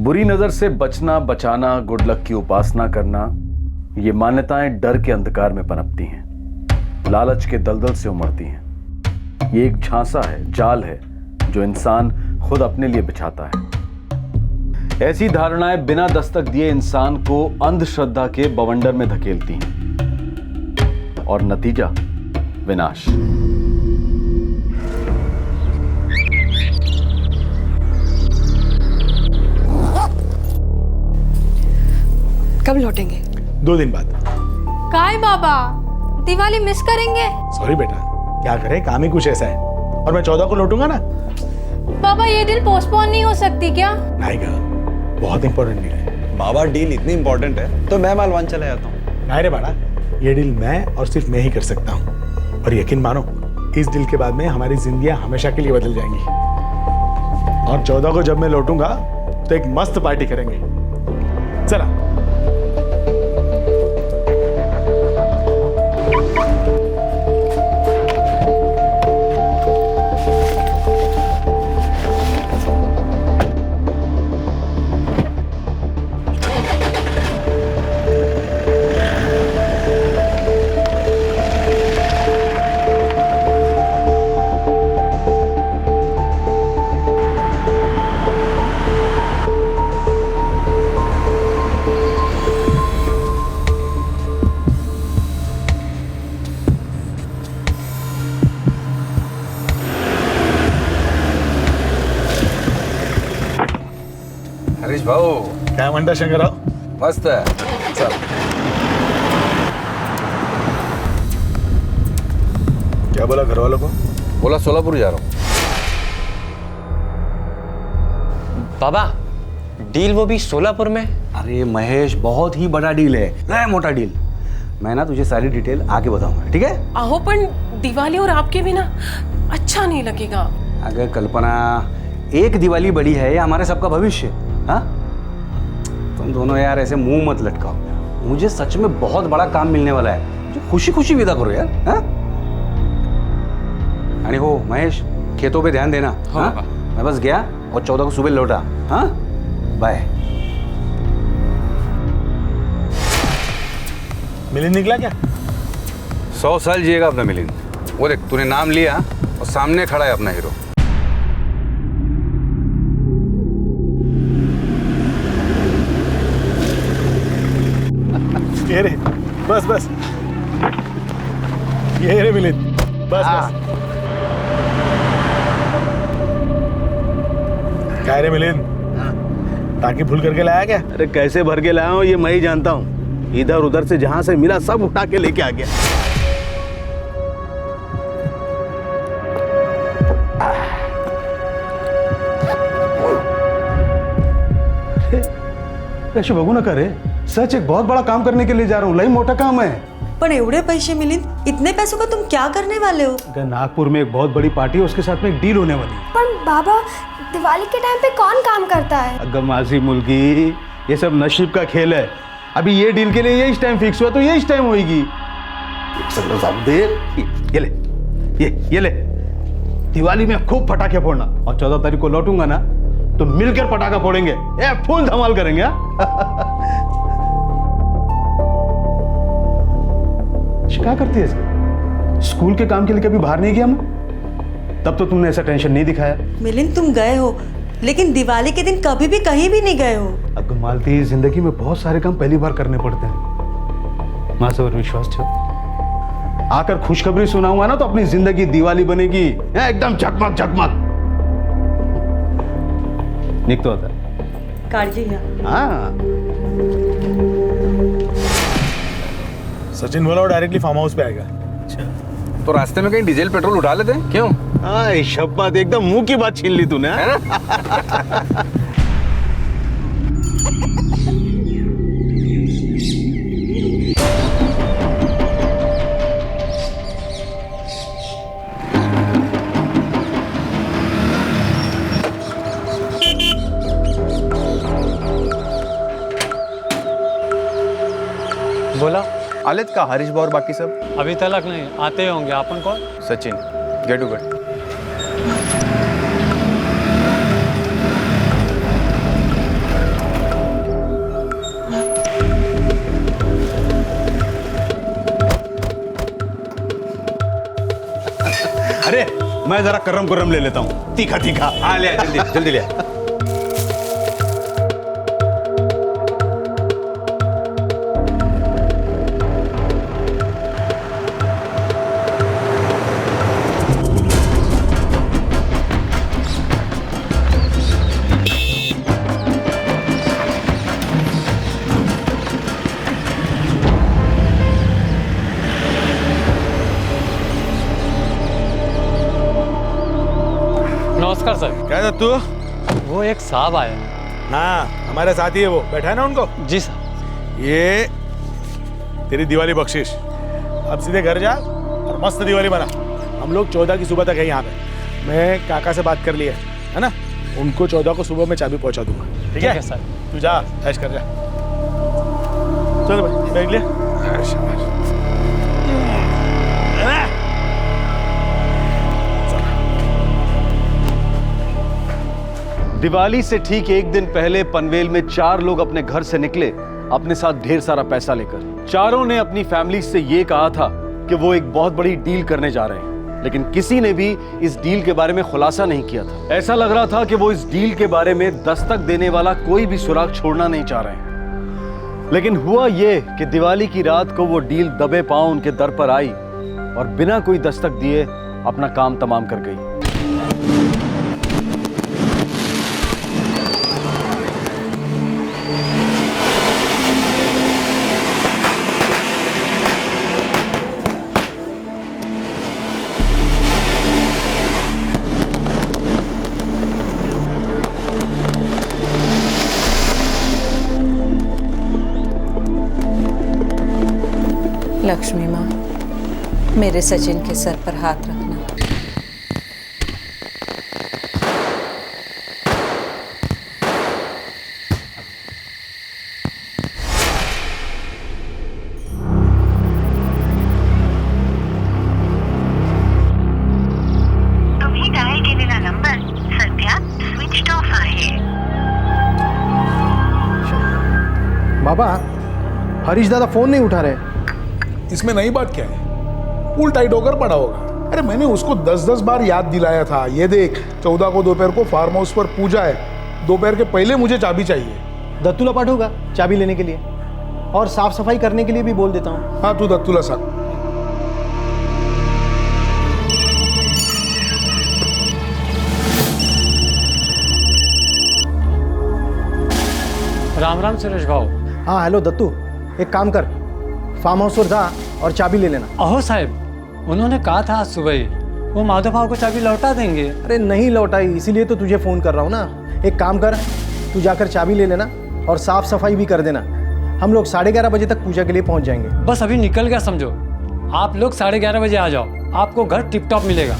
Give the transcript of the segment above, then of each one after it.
बुरी नजर से बचना, बचाना, गुड लक की उपासना करना, ये मान्यताएं डर के अंधकार में पनपती हैं, लालच के दलदल से उमड़ती हैं। ये एक झांसा है, जाल है जो इंसान खुद अपने लिए बिछाता है। ऐसी धारणाएं बिना दस्तक दिए इंसान को अंधश्रद्धा के बवंडर में धकेलती हैं और नतीजा विनाश। कब लौटेंगे? 2 दिन बाद। काय बाबा, दिवाली मिस करेंगे? सॉरी बेटा, क्या करें, काम ही कुछ ऐसा है। और मैं 14 को लौटूंगा ना। बाबा ये डील पोस्टपोन नहीं हो सकती क्या? नहीं का, बहुत इंपॉर्टेंट डील है। बाबा डील इतनी इंपॉर्टेंट है तो मैं मालवान चला जाता हूँ। नहीं रे बाड़ा, ये डील मैं और सिर्फ मैं ही कर सकता हूँ। और यकीन मानो, इस डील के बाद में हमारी जिंदगियां हमेशा के लिए बदल जाएंगी। और 14 को जब मैं लौटूंगा तो एक मस्त पार्टी करेंगे। चला। हरीश भाऊ, क्या म्हणता शंकरराव? मस्त है। चल। क्या बोला घर वालों को? बोला सोलापुर जा रहा हूँ। बाबा, डील वो भी सोलापुर में? अरे महेश, बहुत ही बड़ा डील है, नया मोटा डील। मैं ना तुझे सारी डिटेल आके बताऊंगा, ठीक है? आहो, पर दिवाली और आपके बिना अच्छा नहीं लगेगा। अगर कल्पना, एक दिवाली बड़ी है या हमारे सबका भविष्य। हाँ, तुम दोनों यार ऐसे मुंह मत लटकाओ। मुझे सच में बहुत बड़ा काम मिलने वाला है, जो खुशी खुशी विदा करो यार। हाँ, अरे हो महेश, खेतों पे ध्यान देना। हाँ, मैं बस गया और 14 को सुबह लौटा। हाँ, बाय। मिलिंद निकला क्या? 100 साल जिएगा अपना मिलिंद। वो देख, तूने नाम लिया और सामने खड़ा है अपना हीरो। ये रे, बस बस। ये रे मिलिंद, बस बस। क्या रे मिलिंद, टाकी फुल करके लाया क्या? अरे कैसे भर के लाया हूँ ये मैं ही जानता हूँ। इधर उधर से जहां से मिला सब उठा के लेके आ गया। ऐसे बघू नका रे, सच एक बहुत बड़ा काम करने के लिए जा रहा हूँ। लई मोटा काम है। पर एवढे पैसे मिलिंद, इतने पैसों का तुम क्या करने वाले हो? नागपुर में एक बहुत बड़ी पार्टी है, उसके साथ में एक डील होने वाली है। पर बाबा, दिवाली के टाइम पे कौन काम करता है? अगर मासी मुल्की, ये सब नसीब का खेल है। अभी ये डील के लिए ये इस टाइम फिक्स हुआ तो ये इस टाइम होगी। ये ले, ये ले। दिवाली में खूब पटाखे फोड़ना और 14 तारीख को लौटूंगा ना तो मिलकर पटाखा फोड़ेंगे। फुल धमाल करेंगे। क्या करती है इसका? स्कूल के काम के लिए कभी बाहर नहीं गया मैं? तब तो तुमने ऐसा टेंशन नहीं दिखाया। मिलिंद, तुम गए हो, लेकिन दिवाली के दिन कभी भी कहीं भी नहीं गए हो। अब मालती, जिंदगी में बहुत सारे काम पहली बार करने पड़ते हैं। माँ से विश्वास छो। आकर खुशखबरी सुनाऊंगा ना तो अपनी जिंदगी दिवाली बनेगी एकदम झकमक झकमक। निकतो होता काळजी घ्या। हाँ, सचिन बोला वो डायरेक्टली फार्म हाउस पे आएगा। तो रास्ते में कहीं डीजल पेट्रोल उठा लेते हैं? क्यों? हाँ, शब्बात एकदम मुंह की बात छीन ली तूने। बोला, आलेत का हरीश भाऊ और बाकी सब? अभी तलक नहीं आते होंगे। अपन कौन? Sachin, get to get. अरे मैं जरा करम करम ले लेता हूँ, तीखा तीखा। हाँ ले आ, जल्दी जल्दी ले आ। नमस्कार सर। क्या है तू? वो एक साहब आए हैं। हाँ हमारे साथी है वो, बैठा है ना उनको। जी सर। ये तेरी दिवाली बख्शिश। अब सीधे घर जा और मस्त दिवाली बना। हम लोग 14 की सुबह तक है यहाँ पे। मैं काका से बात कर लिया है ना, उनको 14 को सुबह में चाबी पहुँचा दूंगा। ठीक है सर। तू जा, ऐश कर जा। चलो भाई बैठ ले। दिवाली से ठीक एक दिन पहले पनवेल में 4 लोग अपने घर से निकले, अपने साथ ढेर सारा पैसा लेकर। चारों ने अपनी फैमिली से ये कहा था कि वो एक बहुत बड़ी डील करने जा रहे हैं, लेकिन किसी ने भी इस डील के बारे में खुलासा नहीं किया था। ऐसा लग रहा था कि वो इस डील के बारे में दस्तक देने वाला कोई भी सुराग छोड़ना नहीं चाह रहे हैं। लेकिन हुआ ये कि दिवाली की रात को वो डील दबे पांव उनके दर पर आई और बिना कोई दस्तक दिए अपना काम तमाम कर गई। लक्ष्मी माँ, मेरे सचिन के सर पर हाथ रखना। तुम्ही डायल केलेला नंबर सध्या स्विच ऑफ आहे। बाबा, हरीश दादा फोन नहीं उठा रहे। इसमें नई बात क्या है? पुल टाइट होकर पड़ा होगा। अरे मैंने उसको 10-10 बार याद दिलाया था। ये देख, 14 को दोपहर को फार्म हाउस पर पूजा है। दोपहर के पहले मुझे चाबी चाहिए। दत्तूला पाठोगा चाबी लेने के लिए, और साफ सफाई करने के लिए भी बोल देता हूँ। हाँ तू दत्तूला साहब। राम राम सुरेश भाऊ। हाँ हेलो दत्तू, एक काम कर, फार्म हाउस पर जा और चाबी ले लेना। अहो साहब, उन्होंने कहा था आज सुबह ही वो माधव भाव को चाबी लौटा देंगे। अरे नहीं लौटाई, इसीलिए तो तुझे फ़ोन कर रहा हूँ ना। एक काम कर, तू जाकर चाबी ले लेना और साफ सफाई भी कर देना। हम लोग 11:30 बजे तक पूजा के लिए पहुँच जाएंगे। बस अभी निकल गया समझो। आप लोग 11:30 बजे आ जाओ, आपको घर टिप टॉप मिलेगा।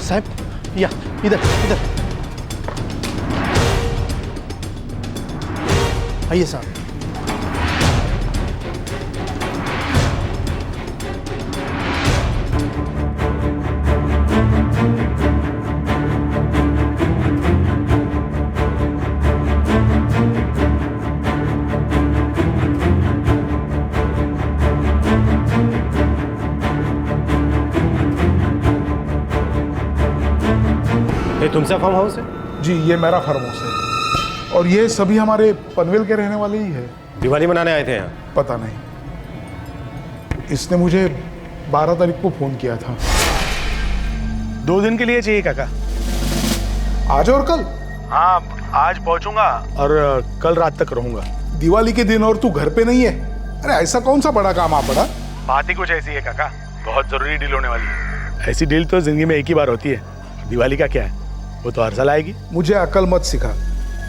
साहब, या इधर इधर आइए साहब। ये तुमसे फार्म हाउस है? जी ये मेरा फार्म हाउस है, और ये सभी हमारे पनवेल के रहने वाले ही है। दिवाली मनाने आए थे यहाँ? पता नहीं, इसने मुझे 12 तारीख को फोन किया था। 2 दिन के लिए चाहिए काका। आज और कल? हाँ आज पहुंचूंगा और कल रात तक रहूंगा। दिवाली के दिन और तू घर पे नहीं है? अरे ऐसा कौन सा बड़ा काम आ पड़ा? बात ही कुछ ऐसी है काका, बहुत जरूरी डील होने वाली है। ऐसी डील तो जिंदगी में एक ही बार होती है, दिवाली का क्या है, वो तो हर साल आएगी। मुझे अकल मत सिखा।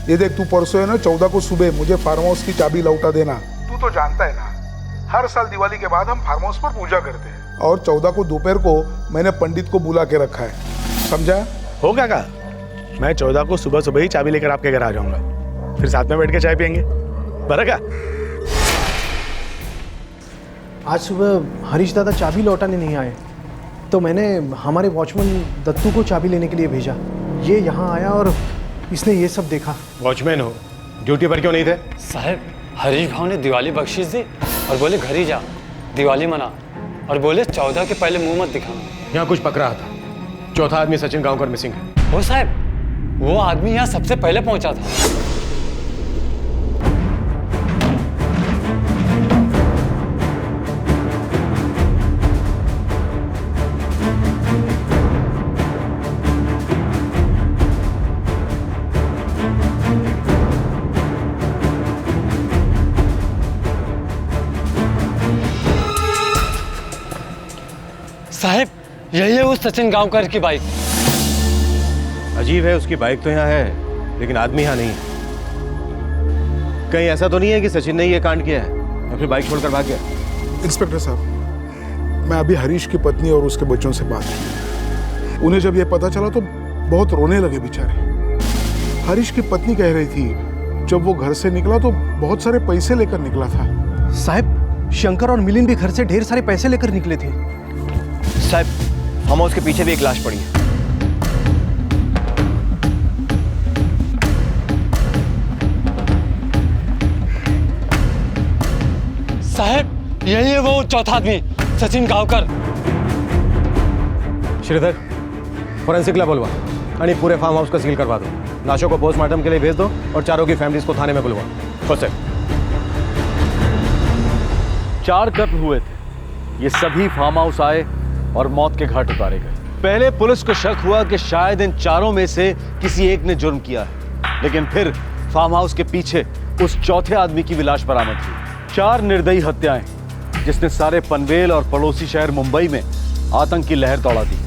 ये देख, तू परसों है ना 14 को सुबह मुझे फार्म हाउस की चाबी लौटा देना। तू तो जानता है ना, हर साल दिवाली के बाद हम फार्म हाउस पर पूजा करते हैं। और 14 को दोपहर को मैंने पंडित को बुला के रखा है, समझा? हो काका, मैं 14 को सुबह सुबह ही चाबी लेकर आपके घर आ जाऊंगा, फिर साथ में बैठ के चाय पियेंगे, बरका? आज सुबह हरीश दादा चाबी लौटाने नहीं आए, तो मैंने हमारे वॉचमैन दत्तू को चाबी लेने के लिए भेजा। ये यहाँ आया और इसने ये सब देखा। वॉचमैन हो, ड्यूटी पर क्यों नहीं थे? साहब, हरीश भाव ने दिवाली बख्शीश दी और बोले घर ही जा, दिवाली मना, और बोले 14 के पहले मुंह मत दिखाना। यहाँ कुछ पक रहा था। चौथा आदमी सचिन गांवकर मिसिंग है। वो साहब, वो आदमी यहाँ सबसे पहले पहुंचा था। साहब, यही है उस सचिन गांवकर की बाइक। अजीब है, उसकी बाइक तो यहाँ है लेकिन आदमी यहाँ नहीं है। कहीं ऐसा तो नहीं है कि सचिन ने ये कांड किया है और फिर बाइक छोड़कर भाग गया? इंस्पेक्टर साहब, मैं अभी हरीश की पत्नी और उसके बच्चों से बात की। उन्हें जब ये पता चला तो बहुत रोने लगे बेचारे। हरीश की पत्नी कह रही थी जब वो घर से निकला तो बहुत सारे पैसे लेकर निकला था। साहब, शंकर और मिलिंद भी घर से ढेर सारे पैसे लेकर निकले थे। साहब, फार्म हाउस के पीछे भी एक लाश पड़ी है। साहब, यही है वो चौथा आदमी, सचिन गांवकर। श्रीधर, फोरेंसिक लैब बुलवा आणि पूरे फार्म हाउस का सील करवा दो। लाशों को पोस्टमार्टम के लिए भेज दो और चारों की फैमिलीज को थाने में बुलवा। हो सर। 4 कत्ल हुए थे, ये सभी फार्म हाउस आए और मौत के घाट उतारे गए। पहले पुलिस को शक हुआ कि शायद इन चारों में से किसी एक ने जुर्म किया है, लेकिन फिर फार्म हाउस के पीछे उस चौथे आदमी की भी लाश बरामद हुई। 4 निर्दयी हत्याएं जिसने सारे पनवेल और पड़ोसी शहर मुंबई में आतंक की लहर दौड़ा दी।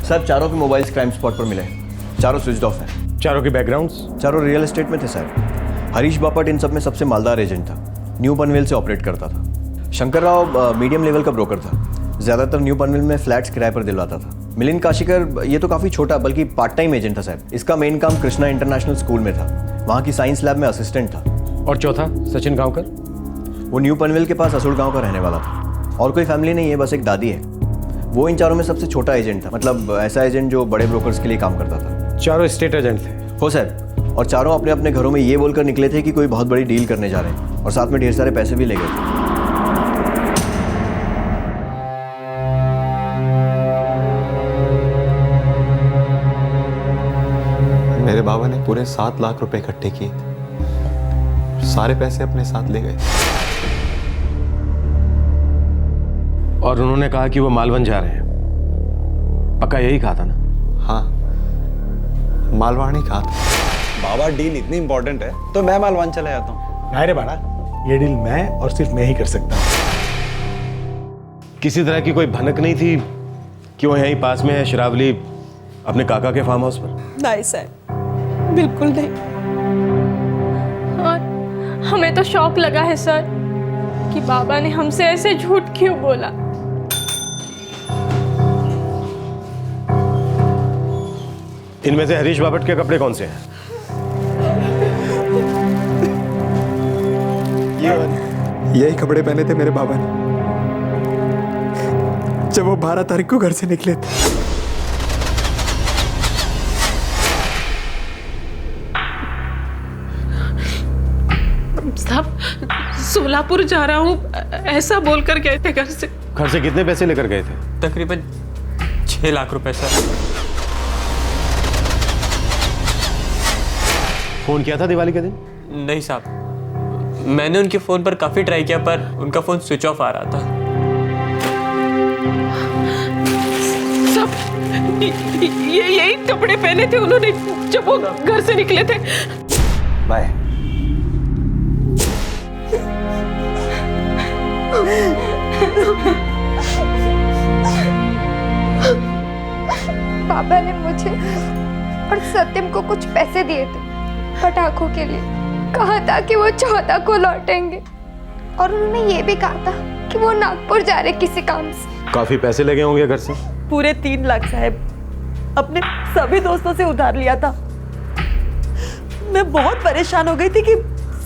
सर, चारों के मोबाइल्स क्राइम स्पॉट पर मिले, चारों स्विच ऑफ हैं। चारों के बैकग्राउंड्स? चारों रियल एस्टेट में थे सर। हरीश बापट इन सब में सबसे मालदार एजेंट था, न्यू पनवेल से ऑपरेट करता था। शंकर राव मीडियम लेवल का ब्रोकर था, ज़्यादातर न्यू पनवेल में फ्लैट्स किराए पर दिलवाता था। मिलिंद काशीकर ये तो काफ़ी छोटा बल्कि पार्ट टाइम एजेंट था साहब। इसका मेन काम कृष्णा इंटरनेशनल स्कूल में था, वहाँ की साइंस लैब में असिस्टेंट था। और चौथा सचिन गांवकर? वो न्यू पनवेल के पास असुल गाँव का रहने वाला था, और कोई फैमिली नहीं है, बस एक दादी है। वो इन चारों में सबसे छोटा एजेंट था, मतलब ऐसा एजेंट जो बड़े ब्रोकर्स के लिए काम करता था। चारों स्टेट एजेंट थे? हो सर, और चारों अपने अपने घरों में ये बोलकर निकले थे कि कोई बहुत बड़ी डील करने जा रहे हैं, और साथ में ढेर सारे पैसे भी ले गए थे। मेरे बाबा ने पूरे 7 लाख रुपए इकट्ठे किए थे, सारे पैसे अपने साथ ले गए। और उन्होंने कहा कि वो मालवन जा रहे हैं, पक्का यही कहा था ना? हाँ, मालवान ही कहा था। बाबा, डील इतनी इंपॉर्टेंट है तो मैं मालवान चला जाता हूँ। नहीं रे बाड़ा, ये डील मैं और सिर्फ मैं ही कर सकता हूँ। किसी तरह की कोई भनक नहीं थी कि वो यहीं पास में है शरावली अपने काका के फार्म हाउस पर? नहीं सर, बिल्कुल नहीं। और हमें तो शौक लगा है सर कि बाबा ने हमसे ऐसे झूठ क्यों बोला। इनमें से हरीश बापट के कपड़े कौन से हैं? यही कपड़े पहने थे मेरे बाबा ने जब वो 12 तारीख को घर से निकले थे। साहब, सोलापुर जा रहा हूँ ऐसा बोलकर गए थे घर से। घर से कितने पैसे लेकर गए थे? तकरीबन 6 लाख रुपए सर। फोन किया था दिवाली के दिन? नहीं साहब, मैंने उनके फोन पर काफी ट्राई किया पर उनका फोन स्विच ऑफ आ रहा था। साहब, ये यही कपड़े पहने थे उन्होंने जब वो घर से निकले थे। बाय। बाबा ने मुझे और सत्यम को कुछ पैसे दिए थे पटाखों के लिए। कहा था कि वो 14 को लौटेंगे और उन्होंने ये भी कहा था कि वो नागपुर जा रहे किसी काम से। काफी पैसे लगे होंगे घर से? पूरे 3 लाख साहब, अपने सभी दोस्तों से उधार लिया था। मैं बहुत परेशान हो गई थी कि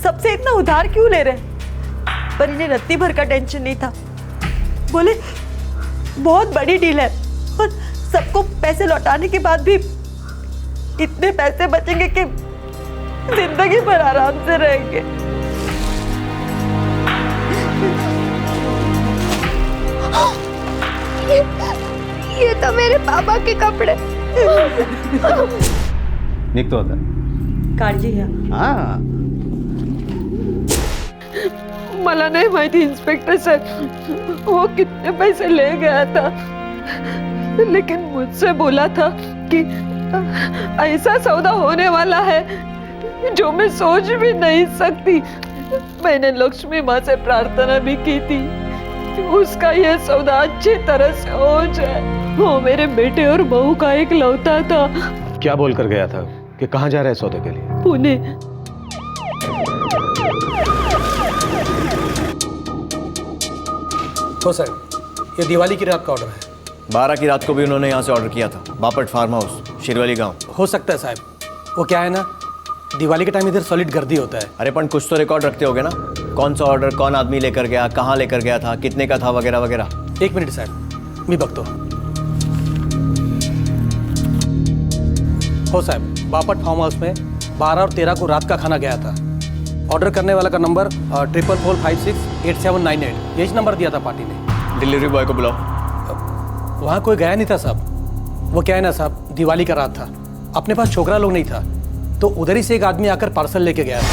सबसे इतना उधार क्यों ले रहे, पर इन्हें रत्ती भर का टेंशन नहीं था। बोले बहुत बड़ी डील है और सबको पैसे लौटाने के बाद भी इतने पैसे बचेंगे कि जिंदगी भर आराम से रहेंगे। ये तो मेरे पापा के कपड़े। निक तो होता काळजी घ्या। हाँ, मला नहीं माहिती इंस्पेक्टर सर वो कितने पैसे ले गया था, लेकिन मुझसे बोला था कि ऐसा सौदा होने वाला है जो मैं सोच भी नहीं सकती। मैंने लक्ष्मी माँ से प्रार्थना भी की थी उसका ये सौदा अच्छी तरह से हो जाए। वो मेरे बेटे और बहू का एक लौता था। क्या बोल कर गया था कि कहाँ जा रहा है सौदे के लिए? पुणे। तो सर, ये दिवाली की रात का ऑर्डर है। 12 की रात को भी उन्होंने यहाँ से ऑर्डर किया था, बापट फार्म हाउस, शिरवली गांव। हो सकता है साहब, वो क्या है ना, दिवाली के टाइम इधर सॉलिड गर्दी होता है। अरे पण कुछ तो रिकॉर्ड रखते होगे ना, कौन सा ऑर्डर कौन आदमी लेकर गया, कहाँ लेकर गया था, कितने का था, वगैरह वगैरह। 1 मिनट साहब, मी बघतो। हो साहब, बापट फार्म हाउस में 12 और 13 को रात का खाना गया था। ऑर्डर करने वाला का नंबर 44568798, यही नंबर दिया था पार्टी ने। डिलीवरी बॉय को बुलाओ। वहाँ कोई गया नहीं था साहब। वो क्या है ना साहब, दिवाली का रात था, अपने पास छोकरा लोग नहीं था, तो उधर ही से एक आदमी आकर पार्सल लेके गया था।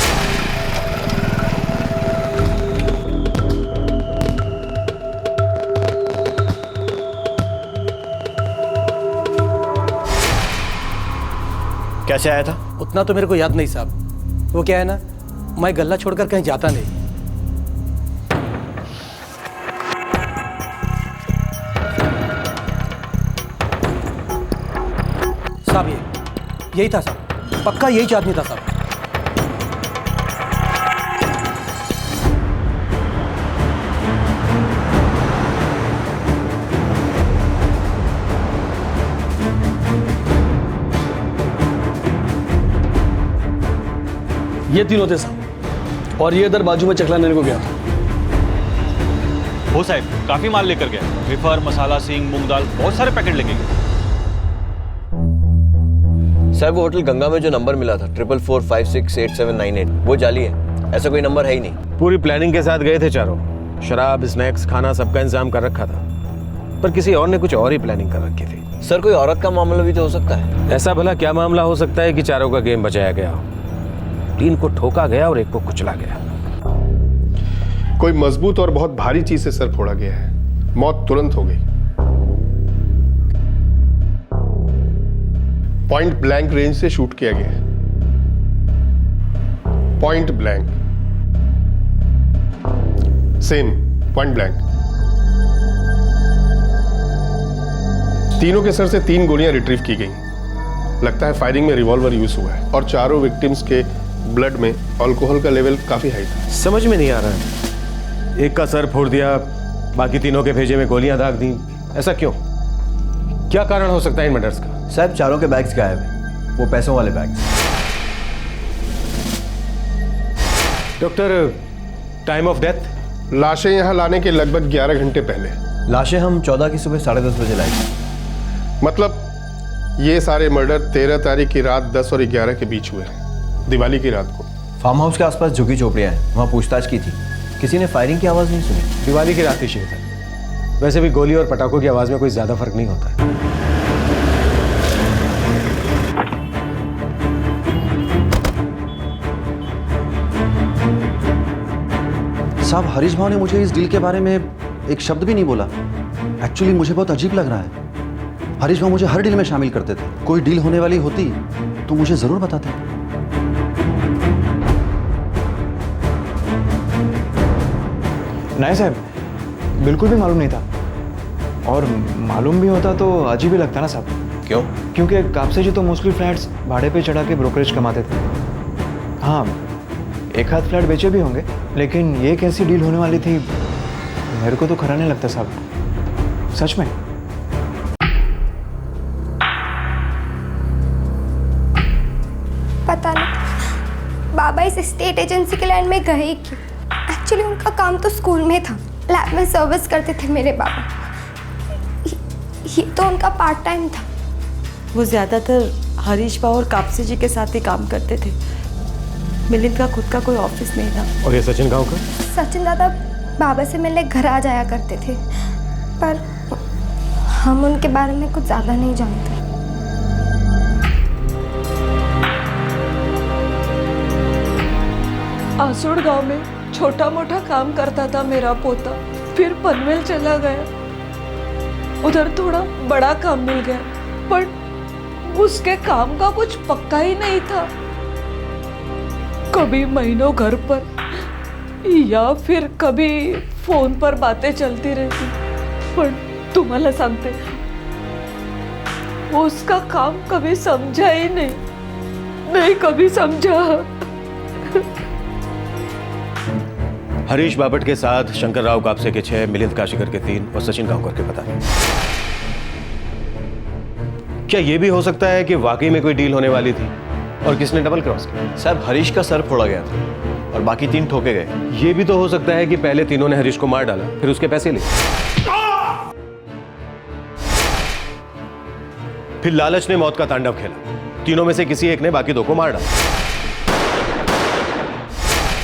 कैसे आया था? उतना तो मेरे को याद नहीं साहब। वो क्या है ना, मैं गल्ला छोड़कर कहीं जाता नहीं। साहब यही था साहब, पक्का यही आदमी था साहब। ये तीनों थे साहब, और ये इधर बाजू में चकला लेने को गया था। हो साहब, काफी माल लेकर गया, वेफर, मसाला, सींग, मूंग दाल, बहुत सारे पैकेट लेके गए। सर वो होटल गंगा में जो नंबर मिला था 44568798, वो जाली है, ऐसा कोई नंबर है ही नहीं। पूरी प्लानिंग के साथ गए थे चारों, शराब, स्नैक्स, खाना सबका इंतजाम कर रखा था, पर किसी और ने कुछ और ही प्लानिंग कर रखी थी। सर कोई औरत का मामला भी तो हो सकता है। ऐसा भला क्या मामला हो सकता है कि चारों का गेम बचाया गया? 3 को ठोका गया और 1 को कुचला गया। कोई मजबूत और बहुत भारी चीज से सर फोड़ा गया है, मौत तुरंत हो गई। पॉइंट ब्लैंक रेंज से शूट किया गया है, point blank, same point blank. तीनों के सर से 3 गोलियां रिट्रीव की गई। लगता है फायरिंग में रिवॉल्वर यूज हुआ है और चारों विक्टिम्स के ब्लड में अल्कोहल का लेवल काफी हाई था। समझ में नहीं आ रहा है, एक का सर फोड़ दिया, बाकी तीनों के भेजे में गोलियां दाग दी, ऐसा क्यों? क्या कारण हो सकता है इन मर्डर्स का? साहब चारों के बैग्स गायब हैं, वो पैसों वाले bags. Doctor, time of death? लाशें यहाँ लाने के लगभग 11 घंटे पहले। लाशें हम 14 की सुबह 10:30 बजे लाई थी। मतलब ये सारे मर्डर 13 तारीख की रात 10 और 11 के बीच हुए, दिवाली की रात को। फार्म हाउस के आसपास झुग्गी झोपड़ियाँ हैं, वहाँ पूछताछ की थी, किसी ने फायरिंग की आवाज़ नहीं सुनी। दिवाली की रात ही शेर था। वैसे भी गोली और पटाखों की आवाज़ में कोई ज़्यादा फर्क नहीं होता है। साहब, हरीश भाव ने मुझे इस डील के बारे में एक शब्द भी नहीं बोला। एक्चुअली मुझे बहुत अजीब लग रहा है। हरीश भाव मुझे हर डील में शामिल करते थे, कोई डील होने वाली होती तो मुझे जरूर बताते। नहीं साहब, बिल्कुल भी मालूम नहीं था, और मालूम भी होता तो अजीब ही लगता ना साहब। क्यों? क्योंकि कापसे जी तो मोस्टली फ्लैट्स भाड़े पे चढ़ा के ब्रोकरेज कमाते थे। हाँ, एक हाथ फ्लैट बेचे भी होंगे, लेकिन ये कैसी डील होने वाली थी मेरे को तो खरा नहीं लगता साहब, सच में। पता नहीं बाबा इस स्टेट एजेंसी के लाइन में गए क्यों। एक्चुअली उनका काम तो स्कूल में था, लैब में सर्विस करते थे मेरे बाबा। ये तो उनका पार्ट टाइम था। वो ज़्यादातर हरीश भाव और कापसी जी के साथ ही काम करते थे। मिलिंद का खुद का कोई ऑफिस नहीं था। और ये सचिन गाँव का? सचिन दादा बाबा से मिलने घर आ जाया करते थे, पर हम उनके बारे में कुछ ज़्यादा नहीं जानते। आसुड़ गांव में छोटा मोटा काम करता था मेरा पोता, फिर पनवेल चला गया। उधर थोड़ा बड़ा काम मिल गया, पर उसके काम का कुछ पक्का ही नहीं था। कभी महीनों घर पर या फिर कभी फोन पर बातें चलती रहती, पर तुम्हाला सांगते उसका काम कभी समझा ही नहीं कभी समझा। हरीश बापट के साथ शंकर राव कापसे के 6, मिलिंद काशीकर के 3 और सचिन गांवकर के पता नहीं। क्या यह भी हो सकता है कि वाकई में कोई डील होने वाली थी और किसने डबल क्रॉस किया? साहब हरीश का सर फोड़ा गया था और बाकी 3 ठोके गए। यह भी तो हो सकता है कि पहले तीनों ने हरीश को मार डाला, फिर उसके पैसे लिए, फिर लालच ने मौत का तांडव खेला। तीनों में से किसी एक ने बाकी 2 को मार डाला।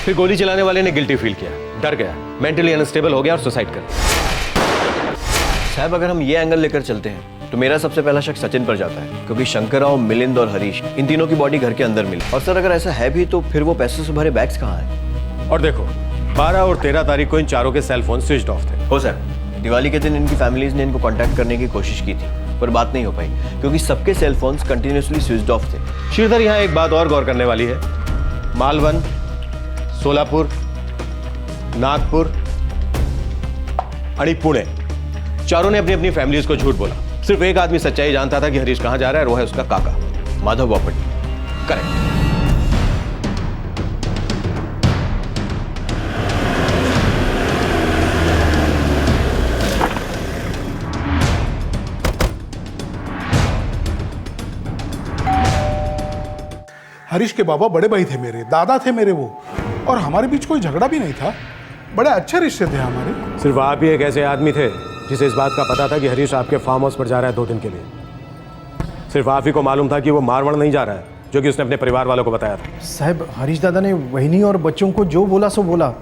फिर गोली चलाने वाले ने गिल्टी फील किया, डर गया, मेंटली अनस्टेबल हो गया और सुसाइड कर लिया। साहब अगर हम ये एंगल लेकर चलते हैं तो मेरा सबसे पहला शक सचिन पर जाता है, क्योंकि शंकर राव, मिलिंद और हरीश इन तीनों की बॉडी घर के अंदर मिली। और सर अगर ऐसा है भी तो फिर वो पैसे से भरे बैग्स कहाँ हैं? और देखो 12 और 13 तारीख को इन चारों के सेल फोन स्विच ऑफ थे। हो सर, दिवाली के दिन इनकी फैमिलीज ने इनको कांटेक्ट करने की कोशिश की थी, पर बात नहीं हो पाई क्योंकि सबके cell phones continuously switch off थे। श्रीधर, यहाँ एक बात और गौर करने वाली है। मालवन, सोलापुर, नागपुर और पुणे, चारों ने अपनी अपनी फैमिलीज को झूठ बोला। सिर्फ एक आदमी सच्चाई जानता था कि हरीश कहां जा रहा है, और वो है उसका काका माधव बापट। करेक्ट। हरीश के बाबा बड़े भाई थे मेरे, दादा थे मेरे वो, और हमारे बीच कोई झगड़ा भी नहीं था। बड़े अच्छे रिश्ते थे हमारे। सिर्फ आप ही एक ऐसे आदमी थे जिसे इस बात का पता था कि हरीश आपके फार्म हाउस पर जा रहा है 2 दिन के लिए। सिर्फ आप ही को मालूम था कि वो मारवाड़ नहीं जा रहा है, जो कि उसने अपने परिवार वालों को बताया था। साहब हरीश दादा ने वहिनी और बच्चों को जो बोला सो बोला,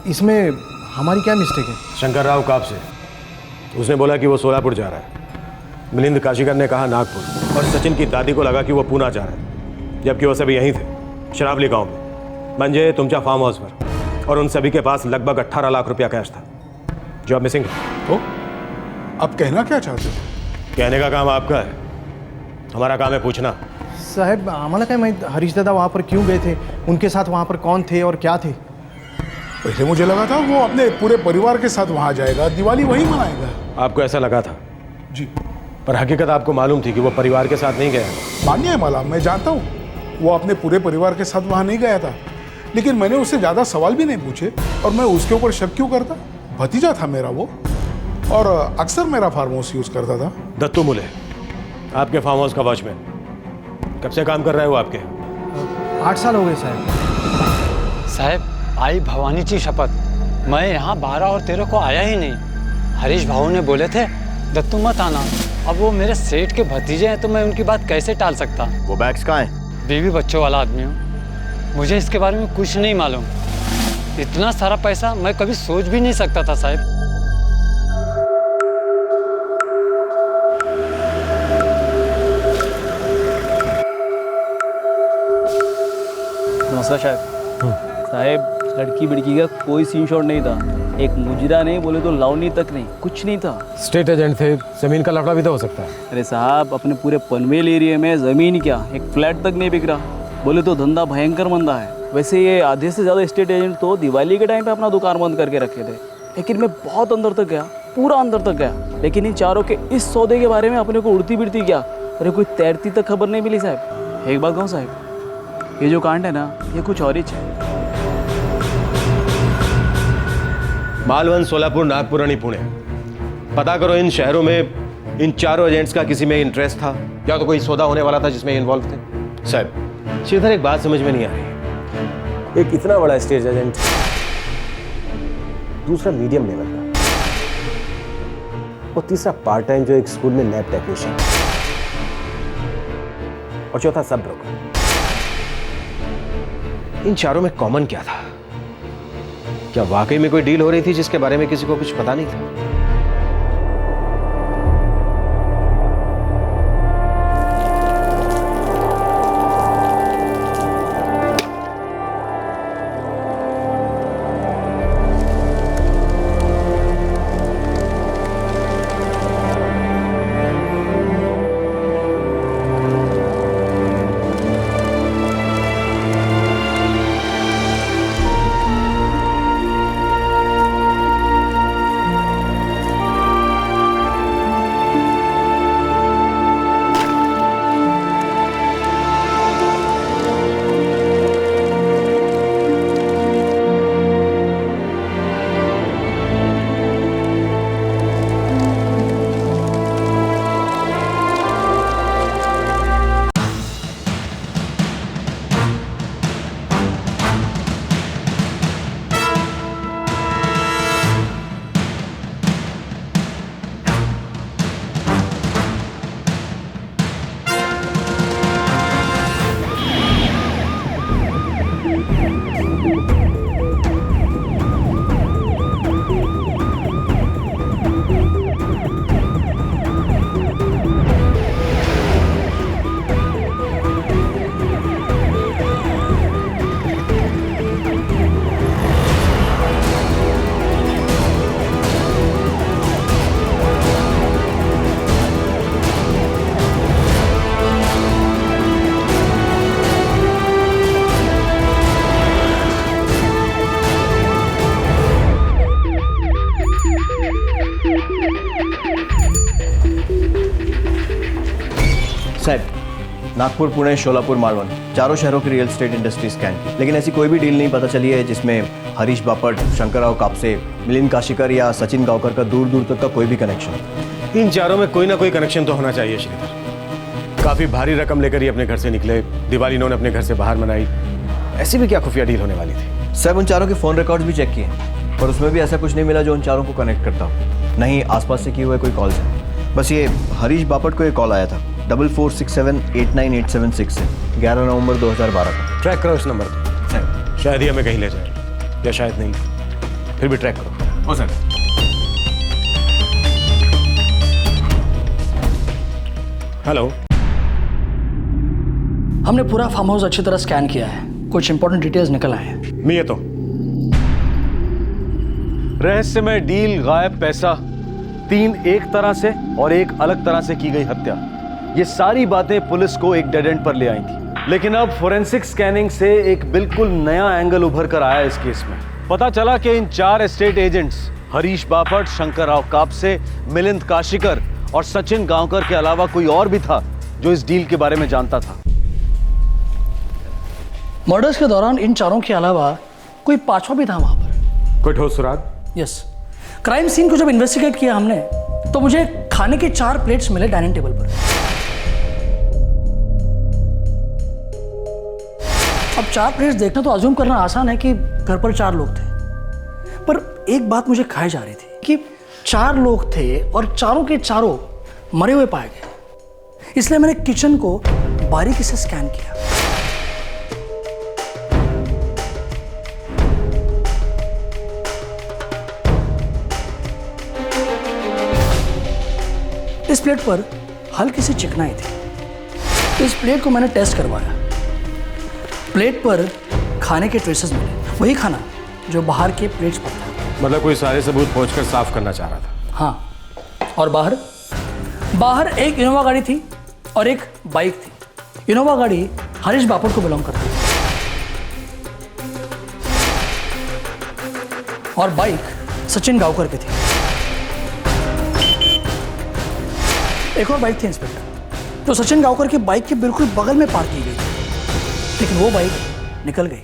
इसमें हमारी क्या मिस्टेक है? शंकर राव कापसे, उसने बोला कि वो सोलापुर जा रहा है। मिलिंद काशीकर ने कहा नागपुर, और सचिन की दादी को लगा कि वो पूना जा रहा है, जबकि वो सभी यहीं थे, शरावली गाँव में, म्हणजे तुमच्या फार्म हाउस पर। और उन सभी के पास लगभग 18 लाख रुपया कैश था, जो अब मिसिंग है। तो अब कहना क्या चाहते हो? कहने का काम आपका है, हमारा काम है पूछना। साहब आम्हाला काय माहित हरीश दादा वहाँ पर क्यों गए थे, उनके साथ वहाँ पर कौन थे और क्या थे? पहले मुझे लगा था वो अपने पूरे परिवार के साथ वहाँ जाएगा, दिवाली वहीं मनाएगा। आपको ऐसा लगा था? जी। पर हकीकत आपको मालूम थी कि वो परिवार के साथ नहीं गया। मान्य है माला, मैं जानता हूँ, वो अपने पूरे परिवार के साथ वहां नहीं गया था, लेकिन मैंने उससे ज़्यादा सवाल भी नहीं पूछे और मैं उसके ऊपर शक क्यों करता? भतीजा था मेरा वो, और अक्सर मेरा फार्म हाउस यूज़ करता था। दत्तू मुले, आपके फार्म हाउस का वॉचमैन, कब से काम कर रहे हो आपके? 8 साल हो गए साहब। साहब आई भवानी जी शपथ, मैं यहाँ 12 और 13 को आया ही नहीं। हरीश भाऊ ने बोले थे दत्तू मत आना। अब वो मेरे सेठ के भतीजे हैं तो मैं उनकी बात कैसे टाल सकता? वो बैग्स कहाँ हैं? बीवी बच्चों वाला आदमी हूँ, मुझे इसके बारे में कुछ नहीं मालूम। इतना सारा पैसा मैं कभी सोच भी नहीं सकता था साहब। नमस्कार साहब। लड़की बिड़की का कोई सीन शॉट नहीं था, एक मुजरा नहीं बोले तो लावनी तक नहीं, कुछ नहीं था। स्टेट एजेंट थे, जमीन का लफड़ा भी तो हो सकता है। अरे साहब अपने पूरे पनवेल एरिया में जमीन क्या एक फ्लैट तक नहीं बिक रहा, बोले तो धंधा भयंकर मंदा है। वैसे ये आधे से ज़्यादा स्टेट एजेंट तो दिवाली के टाइम पे अपना दुकान बंद करके रखे थे, लेकिन मैं बहुत अंदर तक गया, पूरा अंदर तक गया, लेकिन इन चारों के इस सौदे के बारे में अपने को उड़ती बिड़ती क्या, अरे कोई तैरती तक खबर नहीं मिली साहब। एक बात कहूँ साहब, ये जो कांड है ना ये कुछ और ही है। मालवन, सोलापुर, नागपुर आणि पुणे, पता करो इन शहरों में इन चारों एजेंट्स का किसी में इंटरेस्ट था या तो कोई सौदा होने वाला था जिसमें इन्वॉल्व थे। साहब श्रीधर एक बात समझ में नहीं आ रही, एक इतना बड़ा स्टेज एजेंट, दूसरा मीडियम लेवल का, और तीसरा पार्ट टाइम जो एक स्कूल में लैब टेक्नीशियन, और चौथा सब ब्रोकर। इन चारों में कॉमन क्या था? क्या वाकई में कोई डील हो रही थी जिसके बारे में किसी को कुछ पता नहीं था? साहब नागपुर, पुणे, शोलापुर, मालवन, चारों शहरों की रियल एस्टेट इंडस्ट्री स्कैन की, लेकिन ऐसी कोई भी डील नहीं पता चली है जिसमें हरीश बापट, शंकरराव कापसे, मिलिंद काशीकर या सचिन गांवकर का दूर दूर तक का कोई भी कनेक्शन। इन चारों में कोई ना कोई कनेक्शन तो होना चाहिए श्रीधर। काफी भारी रकम लेकर ही अपने घर से निकले, दिवाली इन्होंने अपने घर से बाहर मनाई, ऐसी भी क्या खुफिया डील होने वाली थी? साहब उन चारों के फोन रिकॉर्ड्स भी चेक किए, पर उसमें भी ऐसा कुछ नहीं मिला जो उन चारों को कनेक्ट करता हो। नहीं आसपास से किए हुए कोई कॉल्स हैं, बस ये हरीश बापट को एक कॉल आया था 44678987 से 11 नवंबर 2012 को। ट्रैक करो इस नंबर को, शायद ही हमें कहीं ले जाए, या शायद नहीं, फिर भी ट्रैक करो। हो सर। हेलो, हमने पूरा फार्म हाउस अच्छी तरह स्कैन किया है, कुछ इंपॉर्टेंट डिटेल्स निकल आए हैं। मैं तो रहस्यमय डील, गायब पैसा, 3 एक तरह से और एक अलग तरह से की गई हत्या, ये सारी बातें पुलिस को एक डेड एंड पर ले आई थी। लेकिन अब फोरेंसिक स्कैनिंग से एक बिल्कुल नया एंगल उभर कर आया इस केस में। पता चला कि इन 4 एस्टेट एजेंट्स हरीश बापट, शंकरराव कापसे, मिलिंद काशीकर और सचिन गांवकर के अलावा कोई और भी था जो इस डील के बारे में जानता था। मर्डर्स के दौरान इन चारों के अलावा कोई पांचवा भी था वहां पर। कोई ठोस सुराग? यस। क्राइम सीन को जब इन्वेस्टिगेट किया हमने तो मुझे खाने के 4 प्लेट्स मिले डाइनिंग टेबल पर। अब 4 प्लेट्स देखना तो अज्यूम करना आसान है कि घर पर 4 लोग थे, पर एक बात मुझे खाई जा रही थी कि 4 लोग थे और चारों के चारों मरे हुए पाए गए। इसलिए मैंने किचन को बारीकी से स्कैन किया। इस प्लेट पर हल्की सी चिकनाई थी। इस प्लेट को मैंने टेस्ट करवाया। प्लेट पर खाने के ट्रेसेस मिले, वही खाना जो बाहर के प्लेट्स पर था। मतलब कोई सारे सबूत पहुंचकर साफ करना चाह रहा था। हाँ, और बाहर एक इनोवा गाड़ी थी और एक बाइक थी। इनोवा गाड़ी हरीश बापट को बिलोंग करती है और बाइक सचिन गांवकर की थी। एक और बाइक थी इंस्पेक्टर, जो सचिन गांवकर की बाइक के बिल्कुल बगल में पार्क की गई थी, लेकिन वो बाइक निकल गई।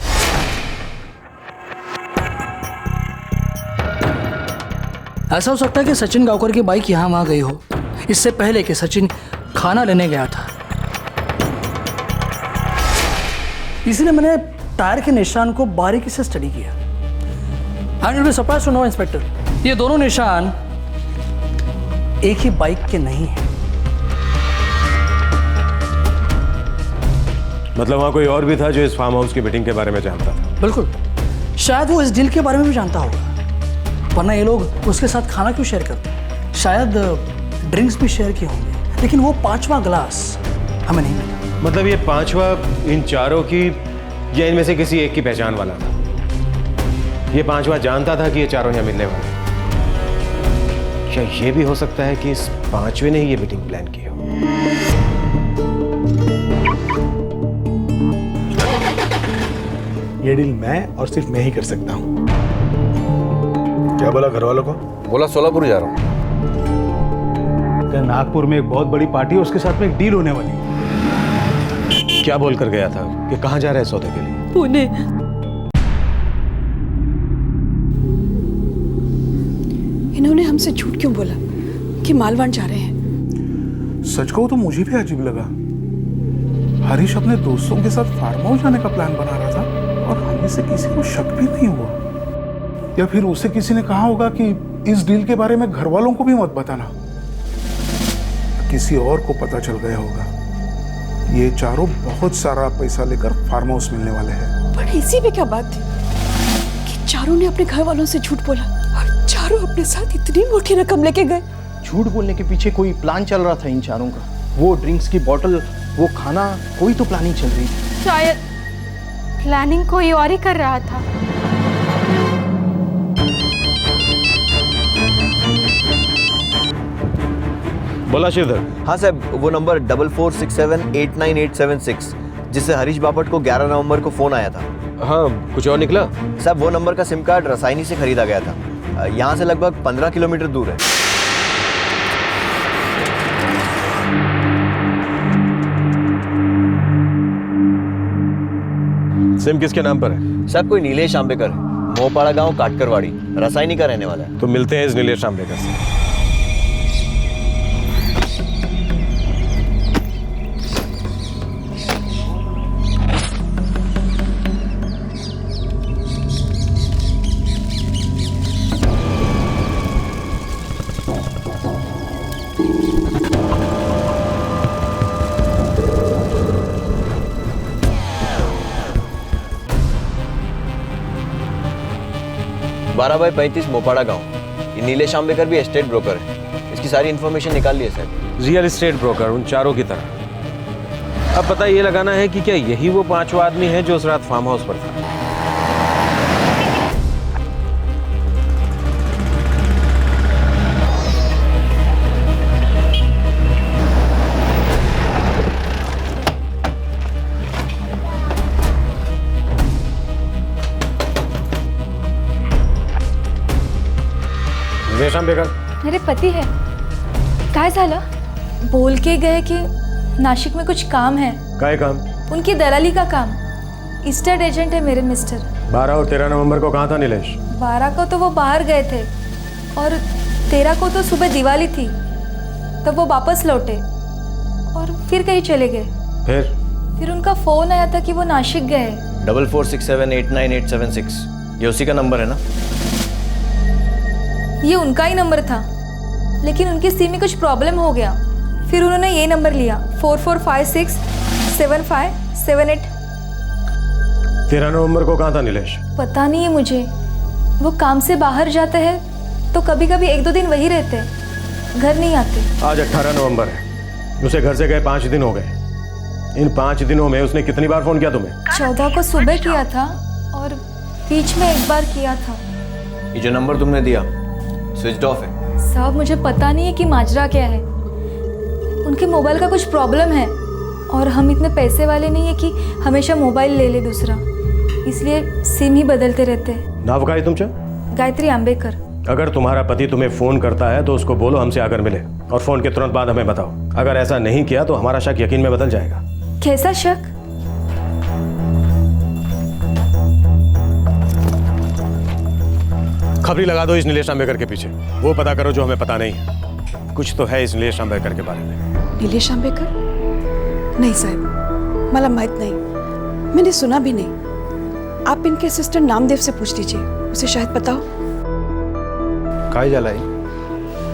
ऐसा हो सकता है कि सचिन गांवकर की बाइक यहां वहां गई हो इससे पहले कि सचिन खाना लेने गया था। इसलिए मैंने टायर के निशान को बारीकी से स्टडी किया। And you will be surprised to know inspector, ये दोनों निशान एक ही बाइक के नहीं हैं। मतलब वहां कोई और भी था जो इस फार्म हाउस की मीटिंग के बारे में जानता था? बिल्कुल, शायद वो इस डील के बारे में भी जानता होगा, वरना ये लोग उसके साथ खाना क्यों शेयर करते हैं। शायद ड्रिंक्स भी शेयर किए होंगे, लेकिन वो 5वां ग्लास हमें नहीं मिला। मतलब ये 5वां इन चारों की या इनमें से किसी एक की पहचान वाला था? ये 5वां जानता था कि ये चारों यहाँ मिलने वाले। क्या ये भी हो सकता है कि इस 5वें ने ही ये मीटिंग प्लान की हो? ये डील मैं और सिर्फ मैं ही कर सकता हूँ। क्या बोला घर वालों को? बोला सोलापुर जा रहा हूँ। नागपुर में एक बहुत बड़ी पार्टी है, उसके साथ में एक डील होने वाली है। क्या बोल कर गया था कि कहाँ जा रहा है सौदे के लिए? पुणे। इन्होंने हमसे झूठ क्यों बोला कि मालवान जा रहे हैं? सच कहूं तो मुझे भी अजीब लगा। हरीश अपने दोस्तों के साथ फार्म हाउस जाने का प्लान बना रहा था और हमें से किसी को शक भी नहीं हुआ। या फिर उसे किसी ने कहा होगा कि इस डील के बारे में घर वालों को भी मत बताना। किसी और को पता चल गया होगा। ये चारों बहुत सारा पैसा लेकर फार्म हाउस मिलने वाले हैं। पर इसी में क्या बात थी कि चारों ने अपने घर वालों से झूठ बोला और चारों अपने साथ इतनी मोटी रकम लेके गए। झूठ बोलने के पीछे कोई प्लान चल रहा था इन चारों का। वो ड्रिंक्स की बोतल, वो खाना, कोई तो प्लानिंग चल रही थी। शायद प्लानिंग कोई और ही कर रहा था। बोला श्रीधर। हाँ साहब, वो नंबर 44678986 जिससे हरीश बापट को 11 नवंबर को फोन आया था। हाँ, कुछ और निकला? साहब वो नंबर का सिम कार्ड रसायनी से खरीदा गया था। यहाँ से लगभग 15 किलोमीटर दूर है। सिम किसके नाम पर है? साहब कोई नीलेश आंबेकर है, मोहपाड़ा गांव काटकरवाड़ी, रसायनी का रहने वाला है। तो मिलते हैं इस नीलेश आंबेकर से। बारह बाई 35 मोपाड़ा गांव। ये नीलेश आंबेकर भी एस्टेट ब्रोकर है। इसकी सारी इन्फॉर्मेशन निकाल ली है सर। रियल एस्टेट ब्रोकर उन चारों की तरह। अब पता ये लगाना है कि क्या यही वो 5वां आदमी है जो उस रात फार्म हाउस पर था। मेरे पति है। काय झालं? बोल के गए कि नाशिक में कुछ काम है। काय काम? उनकी दलाली का काम। स्टेट एजेंट है मेरे मिस्टर। 12 और 13 नवंबर को कहाँ था नीलेश? 12 को तो वो बाहर गए थे और 13 को तो सुबह दिवाली थी, तब वो वापस लौटे और फिर कहीं चले गए। फिर उनका फोन आया था कि वो नासिक गए। 4467898876 ये उसी का नंबर है ना? ये उनका ही नंबर था, लेकिन उनकी सिम में कुछ प्रॉब्लम हो गया, फिर उन्होंने ये नंबर लिया 44567578। 13 नवंबर को कहाँ था नीलेश? पता नहीं है मुझे, वो काम से बाहर जाते हैं तो कभी कभी 1-2 दिन वही रहते, घर नहीं आते। आज 18 नवंबर है, उसे घर से गए 5 दिन हो गए। इन 5 दिनों में उसने कितनी बार फोन किया तुम्हें? 14 को सुबह किया था और बीच में 1 बार किया था। ये जो नंबर तुमने दिया स्विच ऑफ है। साहब मुझे पता नहीं है कि माजरा क्या है, उनके मोबाइल का कुछ प्रॉब्लम है और हम इतने पैसे वाले नहीं है कि हमेशा मोबाइल ले ले दूसरा, इसलिए सिम ही बदलते रहते हैं। नाव का है तुमचा? गायत्री आंबेकर। अगर तुम्हारा पति तुम्हें फोन करता है तो उसको बोलो हमसे आकर मिले और फोन के तुरंत बाद हमें बताओ। अगर ऐसा नहीं किया तो हमारा शक यकीन में बदल जाएगा। कैसा शक? खबरी लगा दो इस नीलेश आंबेकर के पीछे, वो पता करो जो हमें पता नहीं है। कुछ तो है इस नीलेश आंबेकर के बारे में। नीलेश आंबेकर? नहीं साहब, मला माहित नहीं, मैंने सुना भी नहीं। आप इनके असिस्टेंट नामदेव से पूछ लीजिए, उसे शायद पता हो। काय जलाई?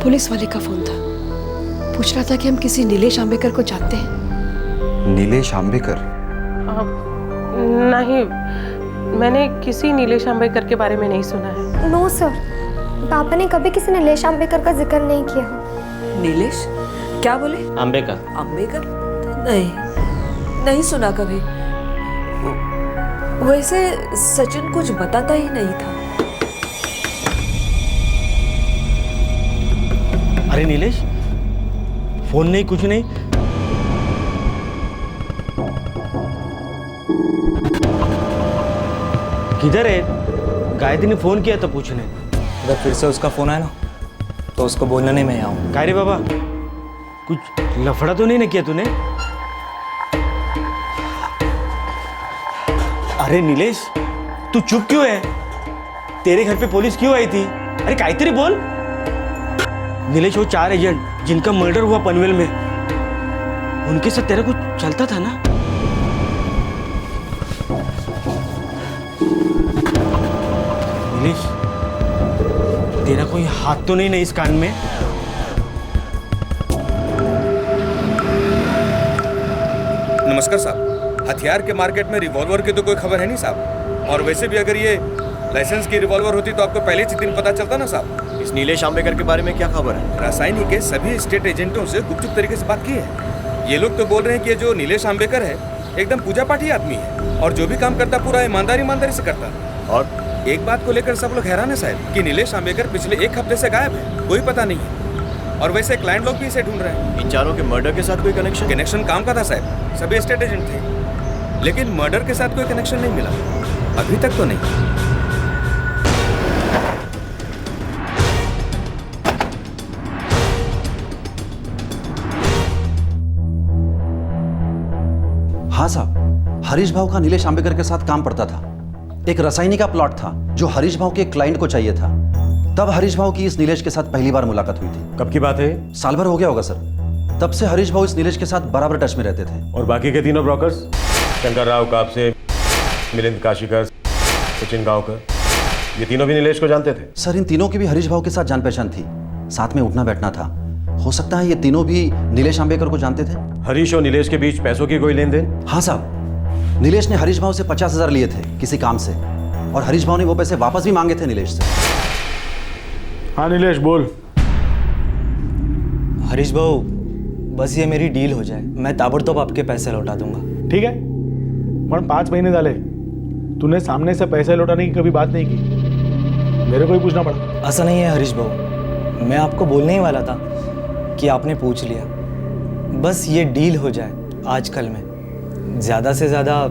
पुलिस वाले का फोन था, पूछ रहा था कि हम किसी नीलेश आंबेकर को जानते हैं। नीलेश आंबेकर? नहीं, मैंने किसी नीलेश आंबेकर के बारे में नहीं सुना है। नो सर, पापा ने कभी किसी नीलेश आंबेकर का जिक्र नहीं किया। नीलेश? क्या बोले? आंबेकर। आंबेकर? नहीं, नहीं सुना कभी। वैसे सचिन कुछ बताता ही नहीं था। अरे नीलेश, फोन नहीं, कुछ नहीं। किधर है? गायत्री ने फोन किया था पूछने। अगर फिर से उसका फोन आया ना तो उसको बोलना नहीं मैं आऊँ। काय रे बाबा, कुछ लफड़ा तो नहीं ना किया तूने? अरे नीलेश, तू चुप क्यों है? तेरे घर पे पुलिस क्यों आई थी? अरे कायत्री बोल। नीलेश, वो 4 एजेंट जिनका मर्डर हुआ पनवेल में, उनके साथ तेरा कुछ चलता था ना? नीलेश, तेरा कोई हाथ तो नहीं ना इस कान में? नमस्कार साहब, हथियार के मार्केट में रिवॉल्वर की तो कोई खबर है नहीं साहब। और वैसे भी अगर ये लाइसेंस की रिवॉल्वर होती तो आपको पहले ही दिन पता चलता ना साहब। इस नीलेश आंबेकर के बारे में क्या खबर है? रासायनिक के सभी स्टेट एजेंटों से गुपचुप तरीके से बात की है। ये लोग तो बोल रहे हैं कि ये जो नीलेश आंबेकर है एकदम पूजा पाठी आदमी है और जो भी काम करता पूरा ईमानदारी से करता। और एक बात को लेकर सब लोग हैरान है साहब कि नीलेश आंबेकर पिछले 1 हफ्ते से गायब है, कोई पता नहीं है। और वैसे क्लाइंट लोग भी इसे ढूंढ रहे हैं। इन चारों के मर्डर के साथ कोई कनेक्शन काम का था साहब, सभी स्टेट एजेंट थे, लेकिन मर्डर के साथ कोई कनेक्शन नहीं मिला अभी तक तो नहीं। हाँ साहब, हरीश भाव का नीलेश आंबेकर के साथ काम पड़ता था। एक रसायनी का प्लॉट था जो हरीश भाव के क्लाइंट को चाहिए था। तब हरीश भाव की इस नीलेश के साथ पहली बार मुलाकात हुई थी। कब की बात है? साल भर हो गया होगा सर। तब से हरीश भाव इस नीलेश के साथ बराबर टच में रहते थे। और बाकी के तीनों ब्रोकर्स, शंकर राव कापसे, मिलिंद काशीकर, सचिन गांवकर, ये तीनों भी नीलेश को जानते थे? सर, इन तीनों की भी हरीश भाव के साथ जान पहचान थी, साथ में उठना बैठना था। हो सकता है ये तीनों भी नीलेश आंबेकर को जानते थे। हरीश और नीलेश के बीच पैसों की कोई लेन देन? हाँ साहब, नीलेश ने हरीश भाव से 50,000 लिए थे किसी काम से और हरीश भाव ने वो पैसे वापस भी मांगे थे नीलेश से। हाँ नीलेश बोल। हरीश भाऊ, बस ये मेरी डील हो जाए, मैं ताबड़तोब आपके पैसे लौटा दूंगा। ठीक है, पण 5 महीने झाले, तूने सामने से पैसे लौटाने की कभी बात नहीं की, मेरे को ही पूछना पड़ा। ऐसा नहीं है हरीश भाऊ, मैं आपको बोलने ही वाला था कि आपने पूछ लिया। बस ये डील हो जाए आज कल में, ज़्यादा से ज़्यादा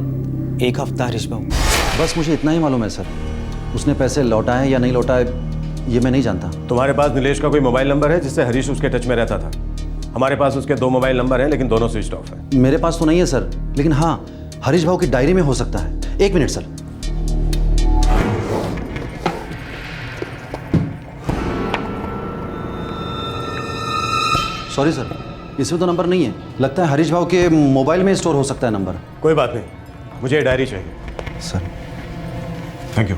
1 हफ्ता हरीश भाऊ। बस मुझे इतना ही मालूम है सर, उसने पैसे लौटाए या नहीं लौटाए ये मैं नहीं जानता। तुम्हारे पास नीलेश का कोई मोबाइल नंबर है जिससे हरीश उसके टच में रहता था? हमारे पास उसके 2 मोबाइल नंबर हैं लेकिन दोनों स्विच ऑफ है। मेरे पास तो नहीं है सर, लेकिन हाँ, हरीश भाव की डायरी में हो सकता है। एक मिनट सर। सॉरी सर, इसमें तो नंबर नहीं है। लगता है हरीश भाव के मोबाइल में स्टोर हो सकता है नंबर। कोई बात नहीं, मुझे ये डायरी चाहिए। Sir thank you.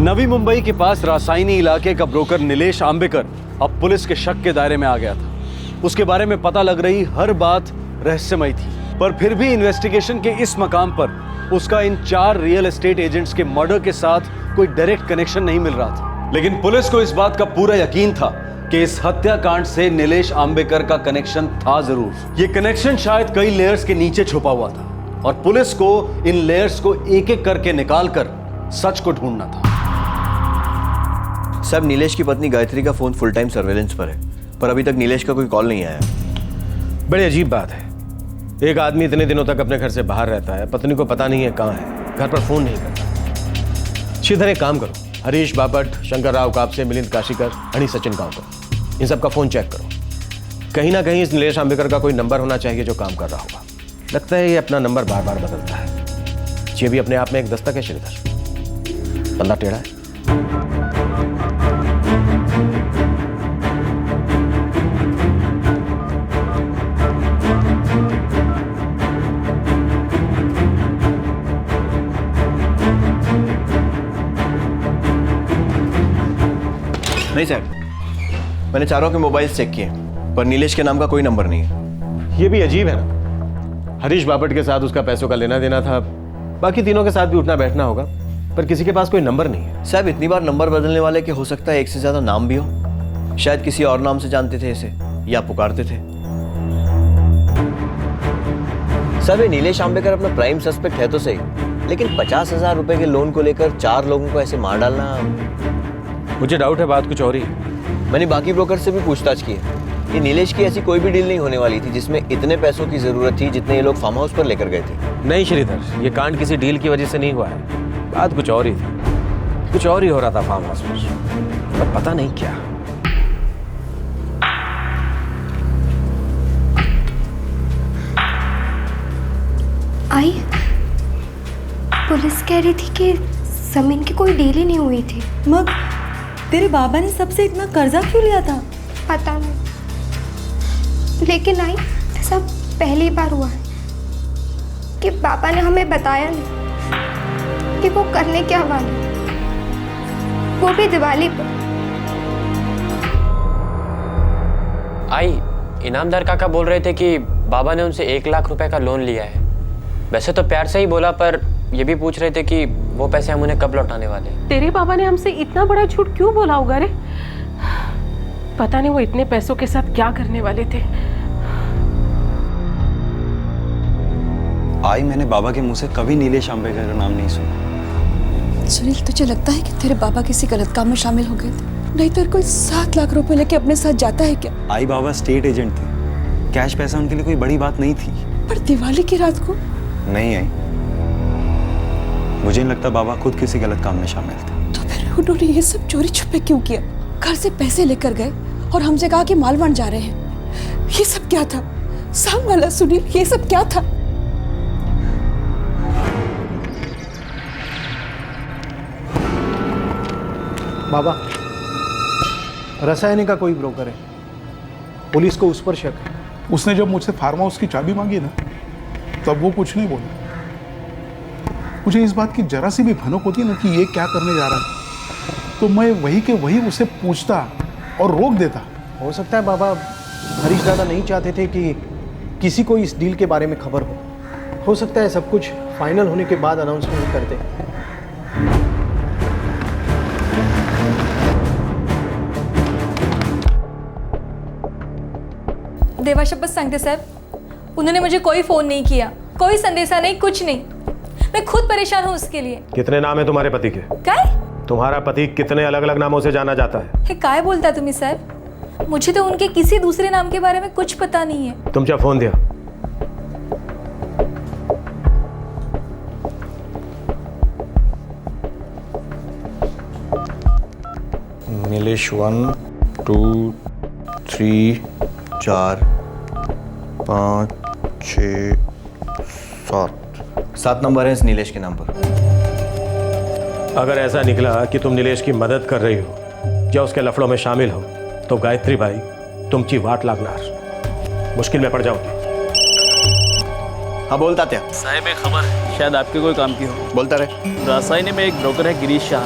Navi Mumbai के पास रासायनी इलाके का ब्रोकर नीलेश आंबेकर अब पुलिस के शक के दायरे में आ गया था। उसके बारे में पता लग रही हर बात रहस्यमय थी, पर फिर भी इन्वेस्टिगेशन के इस मकाम पर उसका इन 4 रियल एस्टेट एजेंट्स के मर्डर के साथ कोई डायरेक्ट कनेक्शन नहीं मिल रहा था। लेकिन पुलिस को इस बात का पूरा यकीन था कि इस हत्याकांड से नीलेश आंबेकर का कनेक्शन था जरूर। ये कनेक्शन शायद कई लेयर्स के नीचे छुपा हुआ था और पुलिस को इन लेयर्स को एक एक करके निकालकर सच को ढूंढना था। सब नीलेश की पत्नी गायत्री का फोन फुल टाइम सर्वेलेंस पर है, पर अभी तक नीलेश का कोई कॉल नहीं आया। बड़ी अजीब बात है, एक आदमी इतने दिनों तक अपने घर से बाहर रहता है, पत्नी को पता नहीं है कहाँ है, घर पर फोन नहीं करता। श्रीधर एक काम करो, हरीश बापट, शंकर राव कापसे, मिलिंद काशीकर, हनी सचिन गांवकर, इन सब का फोन चेक करो। कहीं ना कहीं इस नीलेश आंबेकर का कोई नंबर होना चाहिए जो काम कर रहा होगा। लगता है ये अपना नंबर बार बार बदलता है। ये भी अपने आप में एक दस्तक है श्रीधर, बंदा टेढ़ा है। नहीं सर, मैंने चारों के मोबाइल चेक किए पर नीलेश के नाम का कोई नंबर नहीं है। ये भी अजीब है ना, हरीश बापट के साथ उसका पैसों का लेना देना था, बाकी तीनों के साथ भी उठना बैठना होगा, पर किसी के पास कोई नंबर नहीं है। साहब इतनी बार नंबर बदलने वाले के हो सकता है एक से ज्यादा नाम भी हो, शायद किसी और नाम से जानते थे इसे या पुकारते थे। सब ये नीलेश आंबेकर अपना प्राइम सस्पेक्ट है तो सही, लेकिन 50,000 रुपए के लोन को लेकर 4 लोगों को ऐसे मार डालना, मुझे डाउट है बात कुछ और ही है। मैंने बाकी ब्रोकर से भी पूछताछ की है, ये नीलेश की ऐसी कोई भी डील नहीं होने वाली थी जिसमें इतने पैसों की जरूरत थी जितने ये लोग फार्म हाउस पर लेकर गए थे। नहीं श्रीधर, ये कांड किसी डील की वजह से नहीं हुआ है, बात कुछ और ही थी, कुछ और ही हो रहा था फार्म हाउस पर पता नहीं क्या। आई पुलिस कह रही थी कि जमीन की कोई डील ही नहीं हुई थी। मग तेरे बाबा ने सबसे इतना कर्जा क्यों लिया था? पता नहीं, लेकिन आई ऐसा पहली बार हुआ है कि पापा ने हमें बताया नहीं कि वो करने क्या वाले, वो भी दिवाली पर। आई, इनामदार काका बोल रहे थे कि बाबा ने उनसे 1 लाख रुपए का लोन लिया है। वैसे तो प्यार से ही बोला, पर ये भी पूछ रहे थे कि वो पैसे हम उन्हें कब लौटाने वाले। तेरे बाबा ने हमसे इतना बड़ा झूठ क्यों बोला होगा रे? पता नहीं वो इतने पैसों के साथ क्या करने वाले थे। आई मैंने बाबा के मुंह से कभी नीलेश आंबेकर का नाम नहीं सुना। सुनील, तुझे लगता है कि तेरे बाबा किसी गलत काम में शामिल हो गए थे? नहीं तो कोई 7 लाख रुपए लेके अपने साथ जाता है क्या? आई बाबा स्टेट एजेंट थे, कैश पैसा उनके लिए कोई बड़ी बात नहीं थी। पर दिवाली की रात को? नहीं आई, मुझे नहीं लगता बाबा खुद किसी गलत काम में शामिल थे। तो फिर उन्होंने ये सब चोरी छुपे क्यों किया? घर से पैसे लेकर गए और हमसे कहा कि मालवान जा रहे हैं। ये सब क्या था? साम वाला सुनील, ये सब क्या था? बाबा, रसायनी का कोई ब्रोकर है, पुलिस को उस पर शक है। उसने जब मुझसे फार्म हाउस की चाबी मांगी ना, तब वो कुछ नहीं बोला। मुझे इस बात की जरा सी भी भनक होती है ना कि ये क्या करने जा रहा है, तो मैं वही के वही उसे पूछता और रोक देता। हो सकता है बाबा हरीश दादा नहीं चाहते थे कि किसी को इस डील के बारे में खबर हो सकता है सब कुछ फाइनल होने के बाद अनाउंसमेंट करते। देवाशपथ सांगते साहब, उन्होंने मुझे कोई फोन नहीं किया, कोई संदेशा नहीं, कुछ नहीं। मैं खुद परेशान हूँ उसके लिए। कितने नाम है तुम्हारे पति के? काय? तुम्हारा पति कितने अलग अलग नामों से जाना जाता है? काय बोलता तुम्ही साहब? मुझे तो उनके किसी दूसरे नाम के बारे में कुछ पता नहीं है। तुमचा फोन दिया? नीलेश 1 2 3 4 5 6 7 नंबर है इस नीलेश के नाम पर। अगर ऐसा निकला कि तुम नीलेश की मदद कर रही हो या उसके लफड़ों में शामिल हो तो गायत्री भाई तुमची वाट लागणार, मुश्किल में पड़ जाओगे। हाँ बोलता क्या साहब एक खबर शायद आपके कोई काम की हो। बोलता रहे। रासायनी में एक ब्रोकर है गिरीश शाह,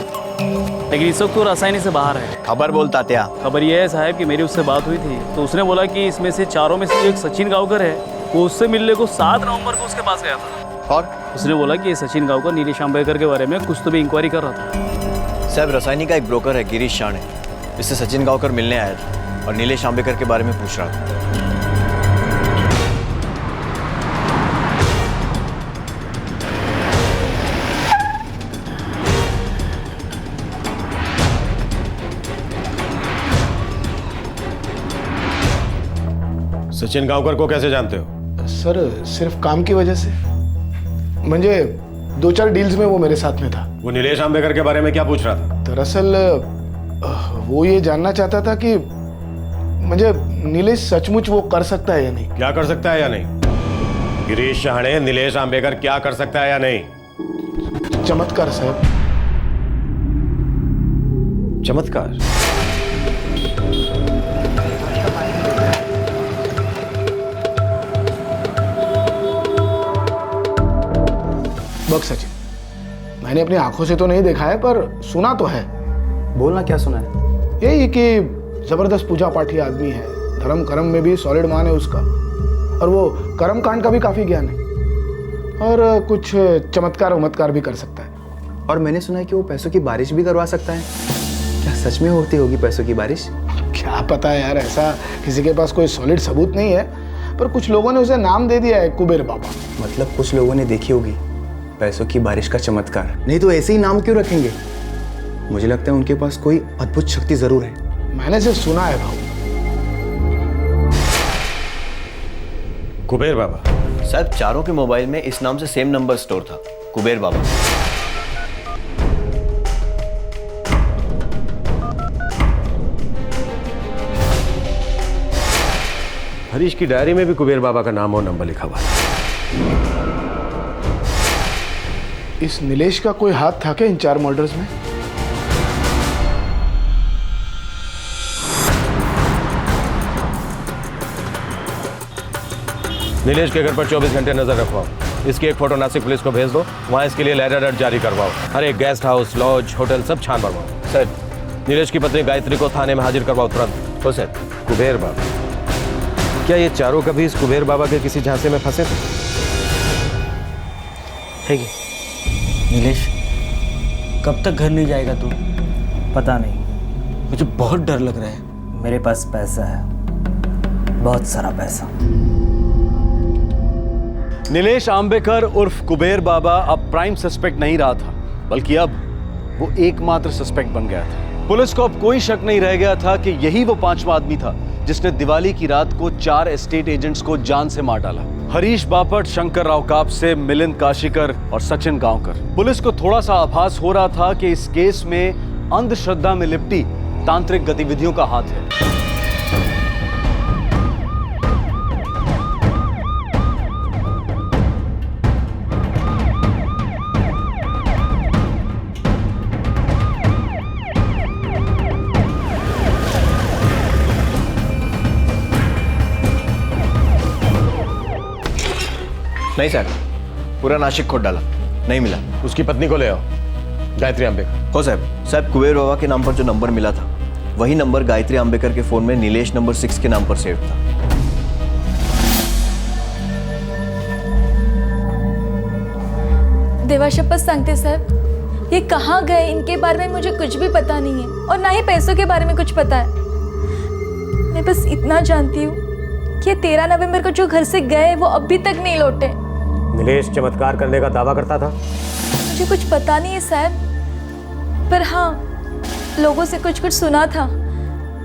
लेकिन इस वक्त तो रासायनी से बाहर है। खबर बोलता क्या। खबर ये है साहब कि मेरी उससे बात हुई थी तो उसने बोला कि इसमें से चारों में से एक सचिन गांवकर है, वो उससे मिलने को 7 नवंबर को उसके पास गया था। और उसने बोला कि ये सचिन गांवकर नीलेश आंबेकर के बारे में कुछ तो भी इंक्वायरी कर रहा था। साहब रसायनी का एक ब्रोकर है गिरीश शाह, इससे सचिन गांवकर मिलने आया था और नीलेश आंबेकर के बारे में पूछ रहा था। सचिन गांवकर को कैसे जानते हो? सर सिर्फ काम की वजह से, मुझे 2-4 डील्स में वो मेरे साथ में था। वो नीलेश आंबेकर के बारे में क्या पूछ रहा था? दरअसल वो ये जानना चाहता था कि मुझे नीलेश सचमुच वो कर सकता है या नहीं। क्या कर सकता है या नहीं? गिरीश शाह ने नीलेश आंबेकर क्या कर सकता है या नहीं? चमत्कार साहब। चमत्कार? बक सचिन, मैंने अपनी आंखों से तो नहीं देखा है पर सुना तो है। बोलना क्या सुना है? यही कि जबरदस्त पूजा पाठी आदमी है, धर्म कर्म में भी सॉलिड मान है उसका, और वो कर्म कांड का भी काफी ज्ञान है, और कुछ चमत्कार उमत्कार भी कर सकता है। और मैंने सुना है कि वो पैसों की बारिश भी करवा सकता है। क्या सच में होती होगी पैसों की बारिश? क्या पता है यार, ऐसा किसी के पास कोई सॉलिड सबूत नहीं है, पर कुछ लोगों ने उसे नाम दे दिया है कुबेर बाबा। मतलब कुछ लोगों ने देखी होगी पैसों की बारिश का चमत्कार, नहीं तो ऐसे ही नाम क्यों रखेंगे? मुझे लगता है उनके पास कोई अद्भुत शक्ति जरूर है। मैंने सिर्फ सुना है भाऊ। कुबेर बाबा? साहब चारों के मोबाइल में इस नाम से सेम नंबर स्टोर था, कुबेर बाबा। हरीश की डायरी में भी कुबेर बाबा का नाम और नंबर लिखा हुआ था। इस नीलेश का कोई हाथ था क्या इन 4 मर्डर्स में? नीलेश के घर पर 24 घंटे नजर रखवाओ। इसकी एक फोटो नासिक पुलिस को भेज दो, वहां इसके लिए लेटर अलर्ट जारी करवाओ। हर एक गेस्ट हाउस, लॉज, होटल सब छान मरवाओ। सर नीलेश की पत्नी गायत्री को थाने में हाजिर करवाओ तुरंत। तो सर कुबेर बाबा, क्या ये चारों कभी इस कुबेर बाबा के किसी झांसे में फंसे थे? नीलेश कब तक घर नहीं जाएगा तू? पता नहीं, मुझे बहुत डर लग रहा है। मेरे पास पैसा है, बहुत सारा पैसा। नीलेश आंबेकर उर्फ कुबेर बाबा अब प्राइम सस्पेक्ट नहीं रहा था, बल्कि अब वो एकमात्र सस्पेक्ट बन गया था। पुलिस को अब कोई शक नहीं रह गया था कि यही वो 5वां आदमी था जिसने दिवाली की रात को 4 एस्टेट एजेंट्स को जान से मार डाला। हरीश बापट, शंकर राव कापसे, मिलिंद काशीकर और सचिन गांवकर। पुलिस को थोड़ा सा आभास हो रहा था कि इस केस में अंधश्रद्धा में लिपटी तांत्रिक गतिविधियों का हाथ है। नहीं सर, पूरा नासिक खोद डाला, नहीं मिला। उसकी पत्नी को ले आओ, गायत्री आंबेकर। हो साहब कुबेर बाबा के नाम पर जो नंबर मिला था वही नंबर गायत्री आंबेकर के फोन में नीलेश नंबर 6 के नाम पर सेव था। देवाशपथ सांगते साहब, ये कहाँ गए इनके बारे में मुझे कुछ भी पता नहीं है, और ना ही पैसों के बारे में कुछ पता है। मैं बस इतना जानती हूँ कि 13 नवंबर को जो घर से गए वो अभी तक नहीं लौटे। नीलेश चमत्कार करने का दावा करता था। मुझे कुछ पता नहीं है साहब, पर हाँ लोगों से कुछ कुछ सुना था,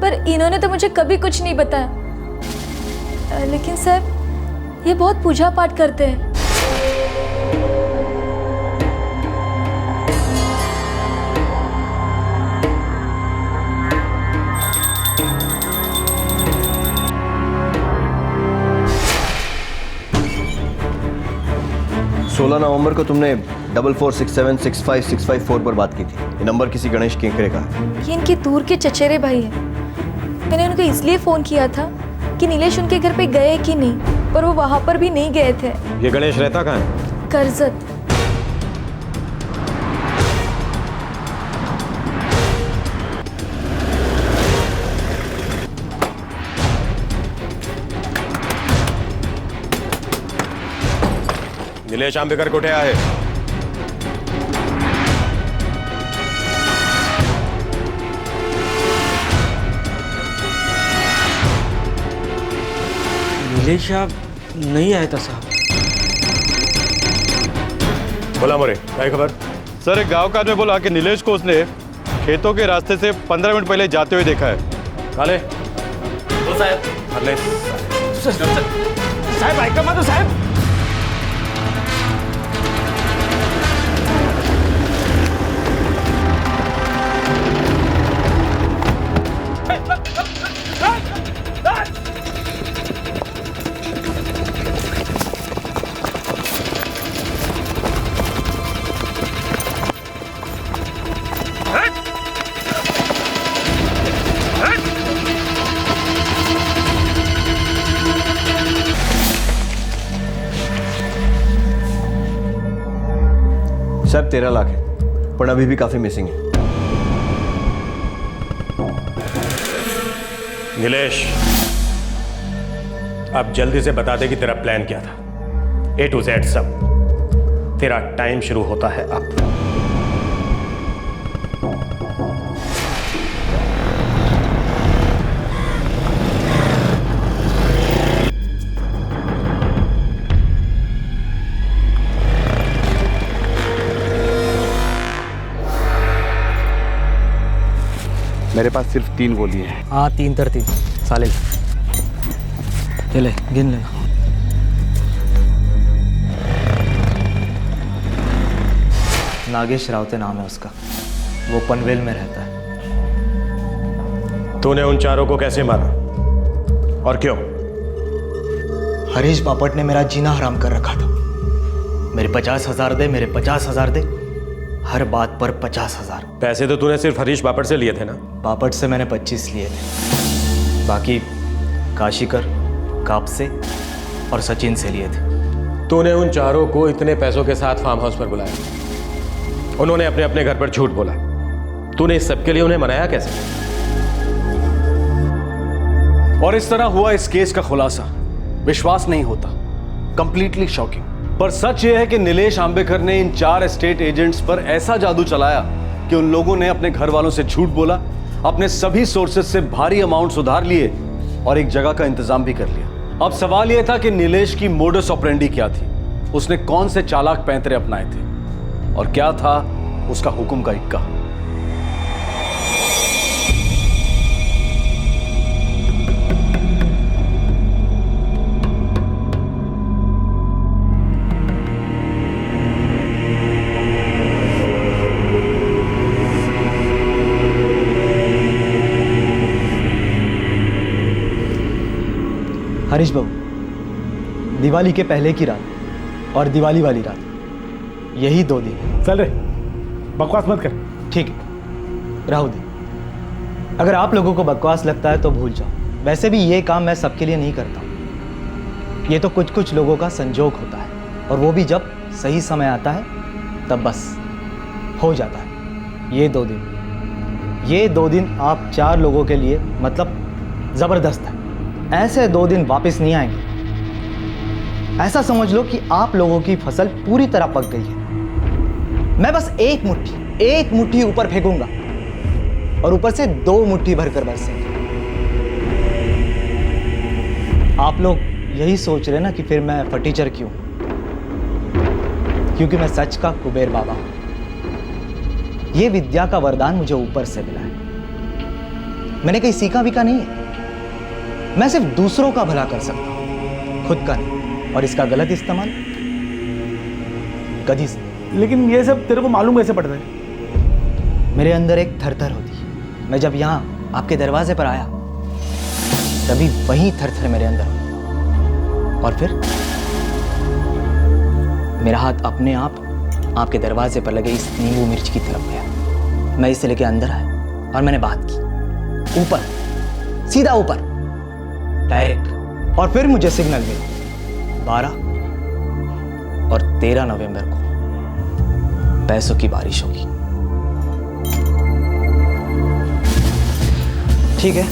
पर इन्होंने तो मुझे कभी कुछ नहीं बताया। लेकिन साहब ये बहुत पूजा पाठ करते हैं। 16 नवंबर को तुमने 44676565 पर बात की थी। ये नंबर किसी गणेश केकरे का है। ये इनके दूर के चचेरे भाई हैं। मैंने उनको इसलिए फ़ोन किया था कि नीलेश उनके घर पे गए कि नहीं, पर वो वहाँ पर भी नहीं गए थे। ये गणेश रहता कहाँ है? करजत। नीलेश आंबेकर कुठे आहे? नीलेश नहीं आया था साहब। बोला मोरे, क्या खबर? सर, एक गांव का आदमी बोला कि नीलेश को उसने खेतों के रास्ते से 15 मिनट पहले जाते हुए देखा है। काले साहब ऐका माझं साहेब। साहब 13 लाख है, पर अभी भी काफी मिसिंग है। नीलेश, अब जल्दी से बता दे कि तेरा प्लान क्या था। A to Z सब। तेरा टाइम शुरू होता है अब। मेरे पास सिर्फ 3 गोली है। हाँ 3 तर 3 चालेल। चले गिन ले। नागेश रावते नाम है उसका, वो पनवेल में रहता है। तूने उन चारों को कैसे मारा और क्यों? हरीश बापट ने मेरा जीना हराम कर रखा था। मेरे 50,000 दे, मेरे 50,000 दे, हर बात पर 50,000। पैसे तो तूने सिर्फ हरीश बापट से लिए थे ना? बापट से मैंने 25 लिए थे, बाकी काशीकर, कापसे और सचिन से लिए थे। तूने उन चारों को इतने पैसों के साथ फार्म हाउस पर बुलाया, उन्होंने अपने अपने घर पर झूठ बोला। तूने इस सब के लिए उन्हें मनाया कैसे? और इस तरह हुआ इस केस का खुलासा। विश्वास नहीं होता, कंप्लीटली शॉकिंग। पर सच यह है कि नीलेश आंबेकर ने इन 4 एस्टेट एजेंट्स पर ऐसा जादू चलाया कि उन लोगों ने अपने घर वालों से झूठ बोला, अपने सभी सोर्सेज से भारी अमाउंट्स उधार लिए और एक जगह का इंतजाम भी कर लिया। अब सवाल यह था कि नीलेश की मोडस ऑपरेंडी क्या थी, उसने कौन से चालाक पैंतरे अपनाए थे और क्या था उसका हुक्म का इक्का। हरीश बाबू, दिवाली के पहले की रात और दिवाली वाली रात, यही 2 दिन है। चल रे, बकवास मत कर। ठीक है, राहु दे। अगर आप लोगों को बकवास लगता है तो भूल जाओ। वैसे भी ये काम मैं सबके लिए नहीं करता हूँ। ये तो कुछ कुछ लोगों का संजोग होता है, और वो भी जब सही समय आता है तब बस हो जाता है। ये 2 दिन आप 4 लोगों के लिए मतलब ज़बरदस्त है। ऐसे 2 दिन वापस नहीं आएंगे। ऐसा समझ लो कि आप लोगों की फसल पूरी तरह पक गई है। मैं बस एक मुट्ठी ऊपर फेंकूंगा और ऊपर से 2 मुट्ठी भरकर बरसेंगे। आप लोग यही सोच रहे ना कि फिर मैं फटीचर क्यों? क्योंकि मैं सच का कुबेर बाबा हूं। ये विद्या का वरदान मुझे ऊपर से मिला है। मैंने कहीं सीखा भी का नहीं है। मैं सिर्फ दूसरों का भला कर सकता हूं, खुद का नहीं। और इसका गलत इस्तेमाल कभी से। लेकिन ये सब तेरे को मालूम कैसे पड़ता है? मेरे अंदर एक थरथर होती है। मैं जब यहाँ आपके दरवाजे पर आया तभी वही थरथर मेरे अंदर हुई। और फिर मेरा हाथ अपने आप आपके दरवाजे पर लगे इस नींबू मिर्च की तरफ गया। मैं इसे लेके अंदर आया और मैंने बात की, ऊपर, सीधा ऊपर, डायरेक्ट। और फिर मुझे सिग्नल मिला 12 और 13 नवंबर को पैसों की बारिश होगी। ठीक है,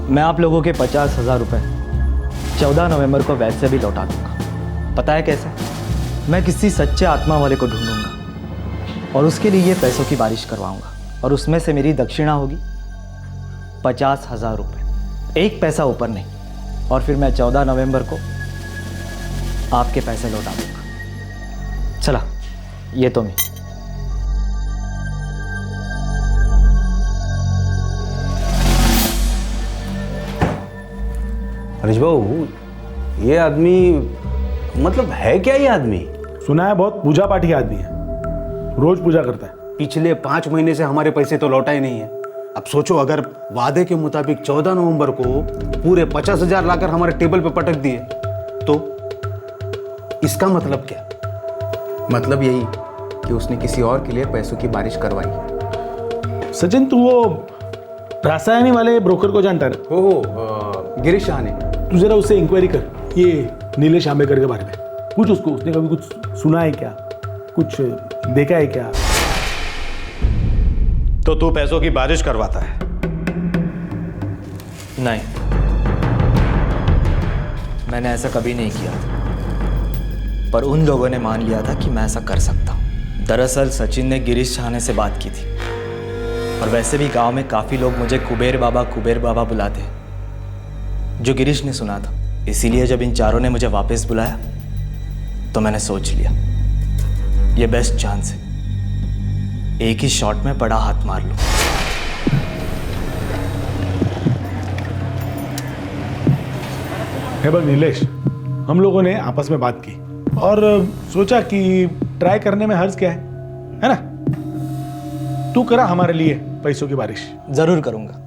मैं आप लोगों के 50,000 रुपए 14 नवंबर को वैसे भी लौटा दूंगा। पता है कैसे? मैं किसी सच्चे आत्मा वाले को ढूंढूंगा और उसके लिए ये पैसों की बारिश करवाऊंगा और उसमें से मेरी दक्षिणा होगी 50,000 रुपए, एक पैसा ऊपर नहीं। और फिर मैं 14 नवंबर को आपके पैसे लौटा दूंगा। चला, ये तो मैं। हरीश बाबू, ये आदमी मतलब है क्या? ये आदमी सुना है बहुत पूजा पाठी आदमी है, रोज पूजा करता है। पिछले 5 महीने से हमारे पैसे तो लौटा ही नहीं है। अब सोचो, अगर वादे के मुताबिक 14 नवंबर को पूरे 50,000 लाकर हमारे टेबल पे पटक दिए तो इसका मतलब क्या? मतलब यही कि उसने किसी और के लिए पैसों की बारिश करवाई। सचिन, तू वो रासायनी वाले ब्रोकर को जानता है? हो, गिरीश शाह ने। तू जरा उससे इंक्वायरी कर, ये नीलेश आंबेकर के बारे में पूछ उसको, उसने कभी कुछ सुना है क्या, कुछ देखा है क्या? तो तू पैसों की बारिश करवाता है? नहीं, मैंने ऐसा कभी नहीं किया था, पर उन लोगों ने मान लिया था कि मैं ऐसा कर सकता हूँ। दरअसल सचिन ने गिरीश शाह से बात की थी और वैसे भी गांव में काफ़ी लोग मुझे कुबेर बाबा बुलाते हैं, जो गिरीश ने सुना था। इसीलिए जब इन चारों ने मुझे वापस बुलाया तो मैंने सोच लिया ये बेस्ट चांस है, एक ही शॉट में बड़ा हाथ मार लूं। हे बस नीलेश, हम लोगों ने आपस में बात की और सोचा कि ट्राई करने में हर्ज क्या है ना? तू करा हमारे लिए पैसों की बारिश। जरूर करूंगा,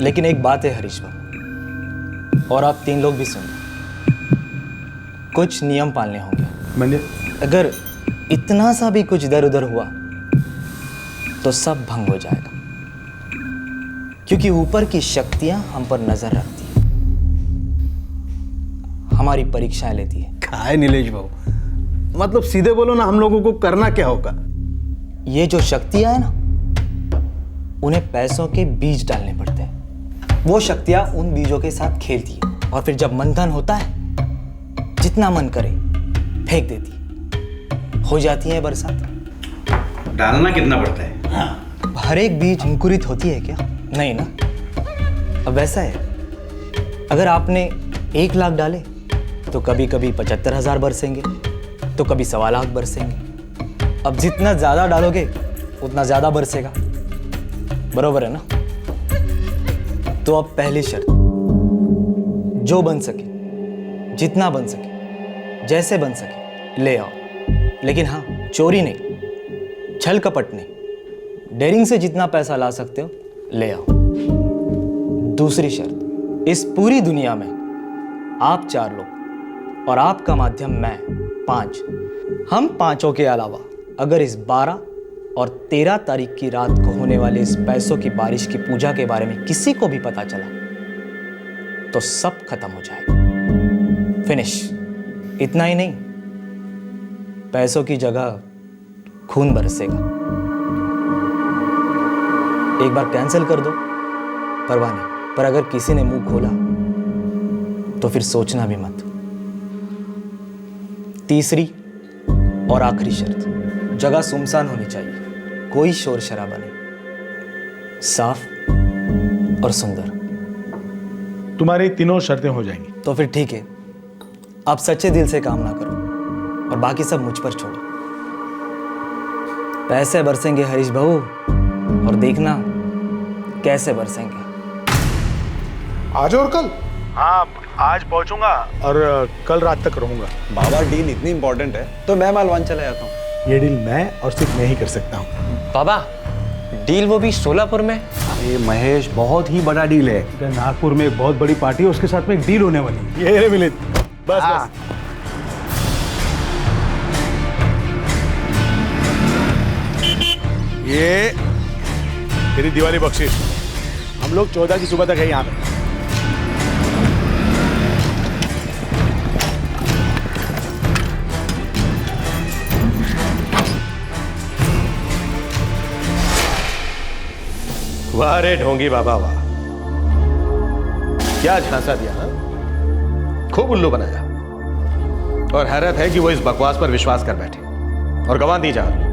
लेकिन एक बात है हरीश बाबू, और आप 3 लोग भी सुनो, कुछ नियम पालने होंगे। मैंने अगर इतना सा भी कुछ इधर उधर हुआ तो सब भंग हो जाएगा, क्योंकि ऊपर की शक्तियां हम पर नजर रखती हैं, हमारी परीक्षाएं लेती है। क्या है नीलेश बाबू, मतलब सीधे बोलो ना, हम लोगों को करना क्या होगा? ये जो शक्तियां हैं ना, उन्हें पैसों के बीज डालने पड़ते हैं। वो शक्तियां उन बीजों के साथ खेलती है और फिर जब मंथन होता है, जितना मन करे फेंक देती है, हो जाती है बरसात। डालना कितना पड़ता है? हाँ। हर एक बीज अंकुरित होती है क्या? नहीं ना। अब वैसा है, अगर आपने 1 लाख डाले तो कभी कभी 75,000 बरसेंगे, तो कभी 1.25 लाख बरसेंगे। अब जितना ज्यादा डालोगे उतना ज्यादा बरसेगा, बरोबर है ना? तो अब पहली शर्त, जो बन सके, जितना बन सके, जैसे बन सके ले आओ, लेकिन हाँ, चोरी नहीं, छल कपट नहीं, डेयरिंग से जितना पैसा ला सकते हो ले आओ। दूसरी शर्त, इस पूरी दुनिया में आप 4 लोग और आपका माध्यम मैं 5, हम 5 के अलावा अगर इस 12 और 13 तारीख की रात को होने वाले इस पैसों की बारिश की पूजा के बारे में किसी को भी पता चला तो सब खत्म हो जाएगा, फिनिश। इतना ही नहीं, पैसों की जगह खून बरसेगा। एक बार कैंसिल कर दो, परवाह नहीं, पर अगर किसी ने मुंह खोला तो फिर सोचना भी मत। तीसरी और आखिरी शर्त, जगह सुनसान होनी चाहिए, कोई शोर शराबा नहीं, साफ और सुंदर। तुम्हारी तीनों शर्तें हो जाएंगी। तो फिर ठीक है, आप सच्चे दिल से काम ना करो और बाकी सब मुझ पर छोड़ो। पैसे बरसेंगे हरीश भाऊ, और देखना कैसे बरसेंगे। आज और कल? हाँ, आज पहुंचूंगा और कल रात तक रहूंगा। बाबा, डील इतनी इंपॉर्टेंट है तो मैं मालवान चला जाता हूँ। ये डील मैं और सिर्फ मैं ही कर सकता हूँ। बाबा, डील वो भी सोलापुर में? ये महेश, बहुत ही बड़ा डील है। नागपुर में एक बहुत बड़ी पार्टी है, उसके साथ में एक डील होने वाली है। ये मिलित, बस हाँ। बस। ये तेरी दिवाली बख्शिश। हम लोग 14 की सुबह तक है यहाँ पे। वाह रे ढोंगी बाबा वाह, क्या झांसा दिया हा? खूब उल्लू बनाया। और हैरत है कि वो इस बकवास पर विश्वास कर बैठे और गवाह दी जा रही।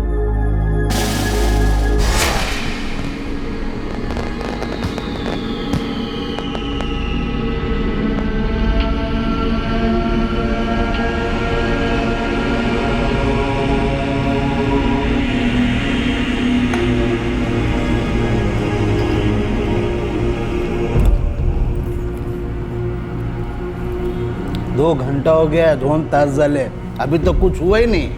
दो घंटा हो गया, 2 तास झाले, अभी तो कुछ हुआ ही नहीं।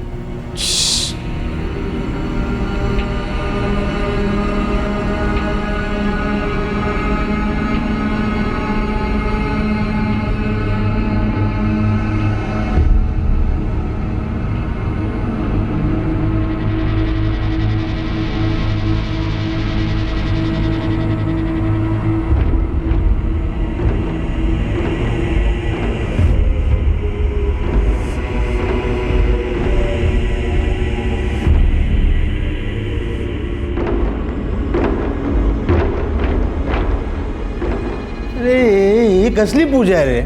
अरे ये कसली पूजा है रे?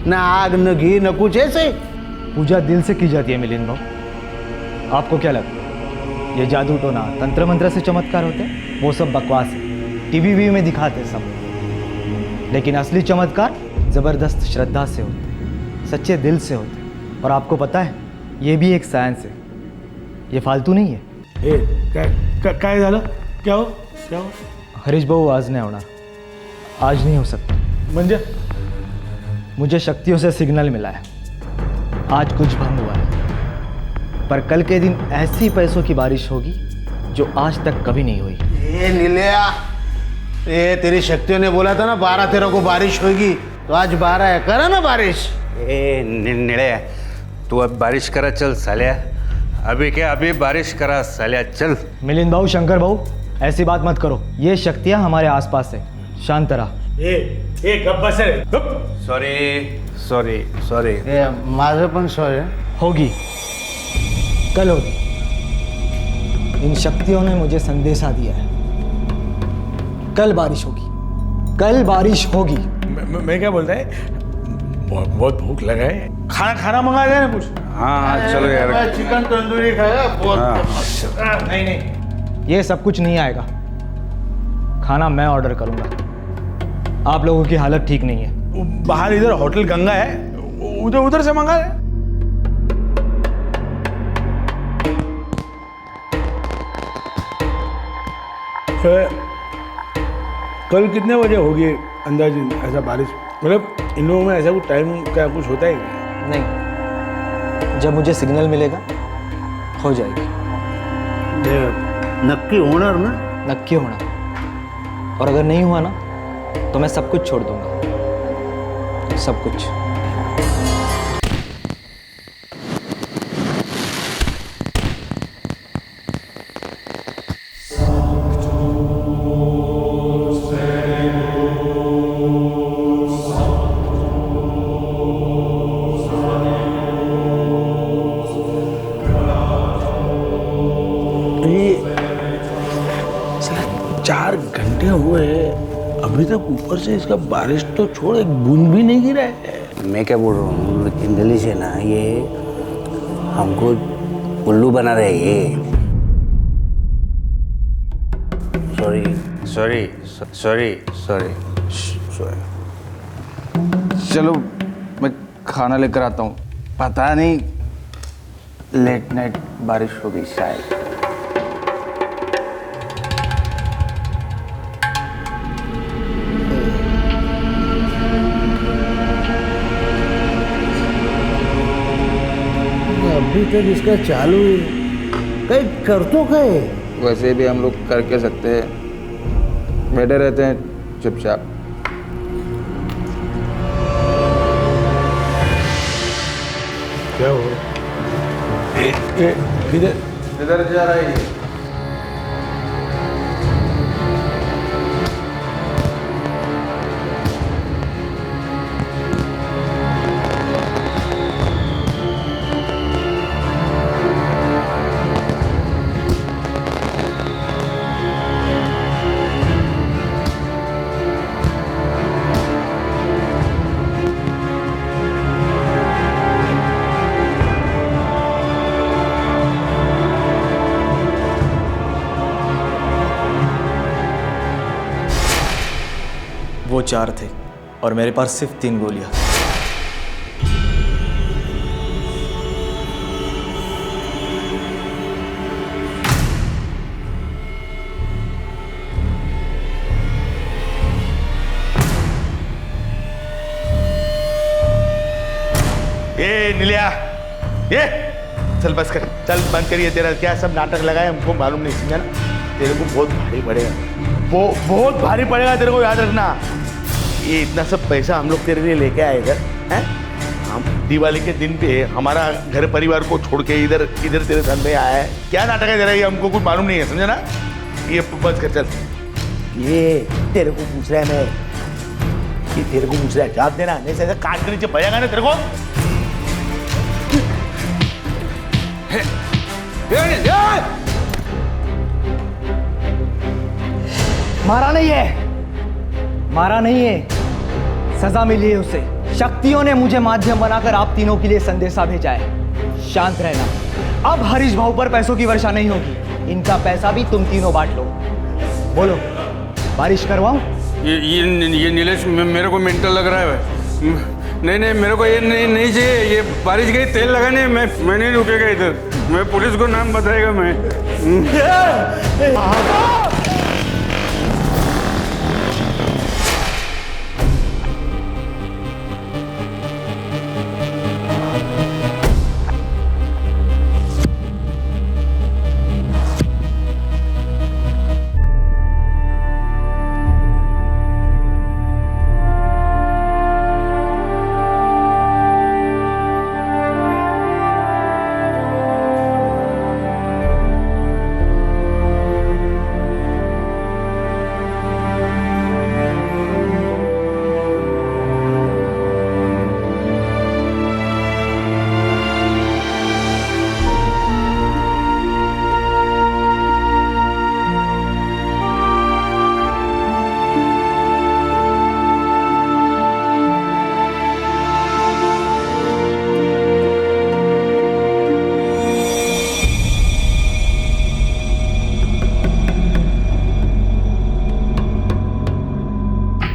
ना आग न घी न कुछ, ऐसे पूजा दिल से की जाती है मिलिंद भाऊ। आपको क्या लगता है ये जादू टोना तंत्र मंत्र से चमत्कार होते हैं? वो सब बकवास है, टीवी में दिखाते सब। लेकिन असली चमत्कार ज़बरदस्त श्रद्धा से होते, सच्चे दिल से होते। और आपको पता है ये भी एक साइंस है, ये फालतू नहीं है। काय झालं? क्या हो? क्या हो? हरीश भाऊ आज नहीं होना, आज नहीं हो सकता। म्हणजे मुझे शक्तियों से सिग्नल मिला है, आज कुछ भंग हुआ है, पर कल के दिन ऐसी पैसों की बारिश होगी जो आज तक कभी नहीं हुई। ये नीलिया, ये तेरी शक्तियों ने बोला था ना 12-13 को बारिश होगी, तो आज 12 है, करा ना बारिश। ए निळे, तू अब बारिश करा चल साल्या। अभी क्या, अभी बारिश करा साल्या चल। मिलिंद भाऊ, शंकर भाऊ, ऐसी बात मत करो। ये शक्तियाँ हमारे आसपास है, शांत रहा। गप बस रे, गप। सॉरी। माझं पण सॉरी। होगी, कल होगी। इन शक्तियों ने मुझे संदेशा दिया है, कल बारिश होगी, कल बारिश होगी। मैं क्या बोलता है, बहुत भूख लगा है, खाना मंगा दे ना कुछ। हाँ चलो यार, चिकन तंदूरी खाएगा। नहीं, ये सब कुछ नहीं आएगा। खाना मैं ऑर्डर करूंगा। आप लोगों की हालत ठीक नहीं है। बाहर इधर होटल गंगा है, उधर से मंगा ले। कल कितने बजे होगी अंदाजी ऐसा बारिश? मतलब इन लोगों में ऐसा कुछ टाइम का कुछ होता है क्या? नहीं, जब मुझे सिग्नल मिलेगा हो जाएगी। नक्की होणार ना? नक्की होना। और अगर नहीं हुआ ना तो मैं सब कुछ छोड़ दूंगा, सब कुछ। चार घंटे हुए, अभी तक ऊपर से इसका बारिश तो छोड़ एक बूंद भी नहीं गिरा है। मैं क्या बोल रहा हूँ, लेकिन दिल्ली से ना ये हमको उल्लू बना रहे हैं ये। सॉरी। चलो मैं खाना लेकर आता हूँ। पता नहीं लेट नाइट बारिश होगी शायद। अभी तक इसका चालू है, कहीं कर तो गए। वैसे भी हम लोग कर के सकते हैं, बैठे रहते हैं चुपचाप। क्या हो किधर जा रहा है ये? वो 4 थे और मेरे पास सिर्फ 3 गोलियां। ये नीलिया, ये चल बस कर, चल बंद करिए। तेरा क्या सब नाटक लगा है हमको मालूम नहीं, समझा ना? तेरे को बहुत भारी पड़ेगा, वो बहुत भारी पड़ेगा तेरे को, याद रखना। ये इतना सब पैसा हम लोग तेरे लिए लेके आए इधर हैं? हम दिवाली के दिन पे हमारा घर परिवार को छोड़ के इधर तेरे साथ में आया है। क्या नाटक है तेरा, ये हमको कुछ मालूम नहीं है, समझा ना? ये बस कर, चल। ये तेरे को पूछ रहा है मैं, ये तेरे को पूछ रहा है, जवाब देना, नहीं ऐसा काट के नीचे बजाएगा ना तेरे को। मारा नहीं है, मारा नहीं है, सजा मिली है उसे। शक्तियों ने मुझे माध्यम बनाकर आप तीनों के लिए संदेशा भेजा है। शांत रहना, अब हरीश भाऊ पर पैसों की वर्षा नहीं होगी। इनका पैसा भी तुम तीनों बांट लो। बोलो, बारिश करवाऊं? ये नीलेश मेरे को मेंटल लग रहा है। नहीं मेरे को ये नहीं चाहिए। ये बारिश गई तेल लगाने, मैं नहीं रुकेगा इधर। मैं पुलिस को नाम बताएगा मैं।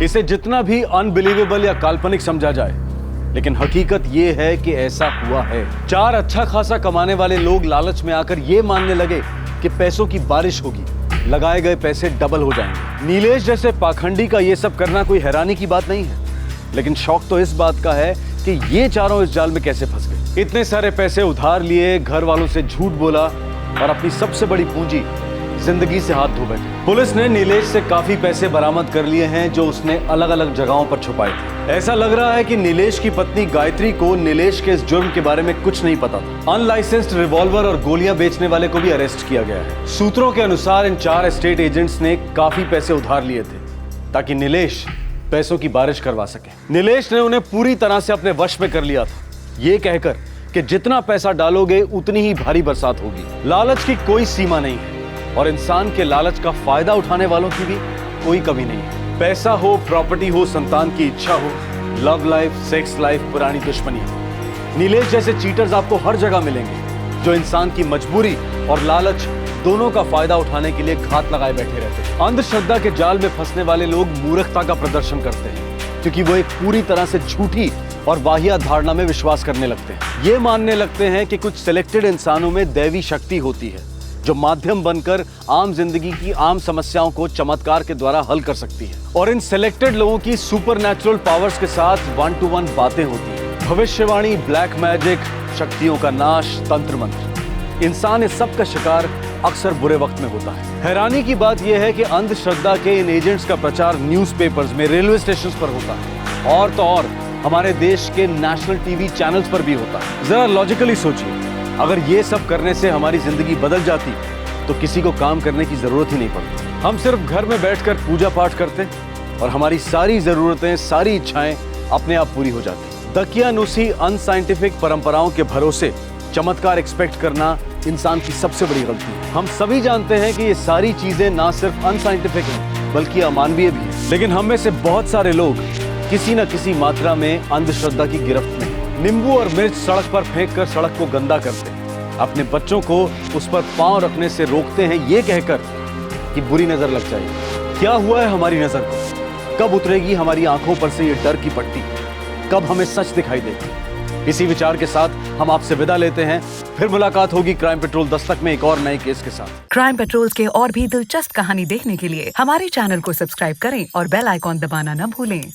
इसे जितना भी अनबिलीवेबल या काल्पनिक समझा जाए, लेकिन हकीकत यह है कि ऐसा हुआ है। 4 अच्छा खासा कमाने वाले लोग लालच में आकर यह मानने लगे कि पैसों की बारिश होगी, लगाए गए पैसे डबल हो जाएंगे। नीलेश जैसे पाखंडी का यह सब करना कोई हैरानी की बात नहीं है, लेकिन शौक तो इस बात का है कि ये चारों इस जाल में कैसे फंस गए। इतने सारे पैसे उधार लिए, घर वालों से झूठ बोला और अपनी सबसे बड़ी पूंजी जिंदगी से हाथ धो बैठे। पुलिस ने नीलेश से काफी पैसे बरामद कर लिए हैं जो उसने अलग अलग जगहों पर छुपाए थे। ऐसा लग रहा है कि नीलेश की पत्नी गायत्री को नीलेश के इस जुर्म के बारे में कुछ नहीं पता था। अनलाइसेंस्ड रिवॉल्वर और गोलियां बेचने वाले को भी अरेस्ट किया गया है। सूत्रों के अनुसार इन 4 एस्टेट एजेंट्स ने काफी पैसे उधार लिए थे ताकि नीलेश पैसों की बारिश करवा सके। नीलेश ने उन्हें पूरी तरह से अपने वश में कर लिया था, ये कहकर कि जितना पैसा डालोगे उतनी ही भारी बरसात होगी। लालच की कोई सीमा नहीं है और इंसान के लालच का फायदा उठाने वालों की भी कोई कमी नहीं है। पैसा हो, प्रॉपर्टी हो, संतान की इच्छा हो, लव लाइफ, सेक्स लाइफ, पुरानी दुश्मनी हो, नीलेश जैसे चीटर्स आपको हर जगह मिलेंगे जो इंसान की मजबूरी और लालच दोनों का फायदा उठाने के लिए घात लगाए बैठे रहते हैं। अंधश्रद्धा के जाल में फंसने वाले लोग मूर्खता का प्रदर्शन करते हैं क्योंकि वो एक पूरी तरह से झूठी और वाहियात धारणा में विश्वास करने लगते हैं। ये मानने लगते हैं कि कुछ सिलेक्टेड इंसानों में दैवी शक्ति होती है जो माध्यम बनकर आम जिंदगी की आम समस्याओं को चमत्कार के द्वारा हल कर सकती है। और इन सिलेक्टेड लोगों की सुपरनैचुरल पावर्स के साथ 1-to-1 बातें होती हैं। भविष्यवाणी, ब्लैक मैजिक, शक्तियों का नाश, तंत्र मंत्र। इंसान इस सब का शिकार अक्सर बुरे वक्त में होता है। हैरानी की बात यह है कि अंधश्रद्धा के इन एजेंट्स का प्रचार न्यूज़पेपर्स में, रेलवे स्टेशन पर होता है। और तो और हमारे देश के नेशनल टीवी चैनल्स पर भी होता है। जरा लॉजिकली सोचिए, अगर ये सब करने से हमारी जिंदगी बदल जाती तो किसी को काम करने की जरूरत ही नहीं पड़ती। हम सिर्फ घर में बैठकर पूजा पाठ करते और हमारी सारी जरूरतें, सारी इच्छाएं अपने आप पूरी हो जाती। दकियानुसी अनसाइंटिफिक परंपराओं के भरोसे चमत्कार एक्सपेक्ट करना इंसान की सबसे बड़ी गलती है। हम सभी जानते हैं कि ये सारी चीजें ना सिर्फ अनसाइंटिफिक हैं बल्कि अमानवीय भी हैं। लेकिन हम में से बहुत सारे लोग किसी न किसी मात्रा में अंधश्रद्धा की गिरफ्त में हैं। नींबू और मिर्च सड़क पर फेंक कर सड़क को गंदा करते हैं, अपने बच्चों को उस पर पांव रखने से रोकते हैं ये कहकर कि बुरी नजर लग जाएगी। क्या हुआ है हमारी नजर को? कब उतरेगी हमारी आंखों पर से ये डर की पट्टी? कब हमें सच दिखाई देगी? इसी विचार के साथ हम आपसे विदा लेते हैं। फिर मुलाकात होगी क्राइम पेट्रोल दस्तक में एक और नए केस के साथ। क्राइम पेट्रोल के और भी दिलचस्प कहानी देखने के लिए हमारे चैनल को सब्सक्राइब करें और बेल आइकॉन दबाना न भूलें।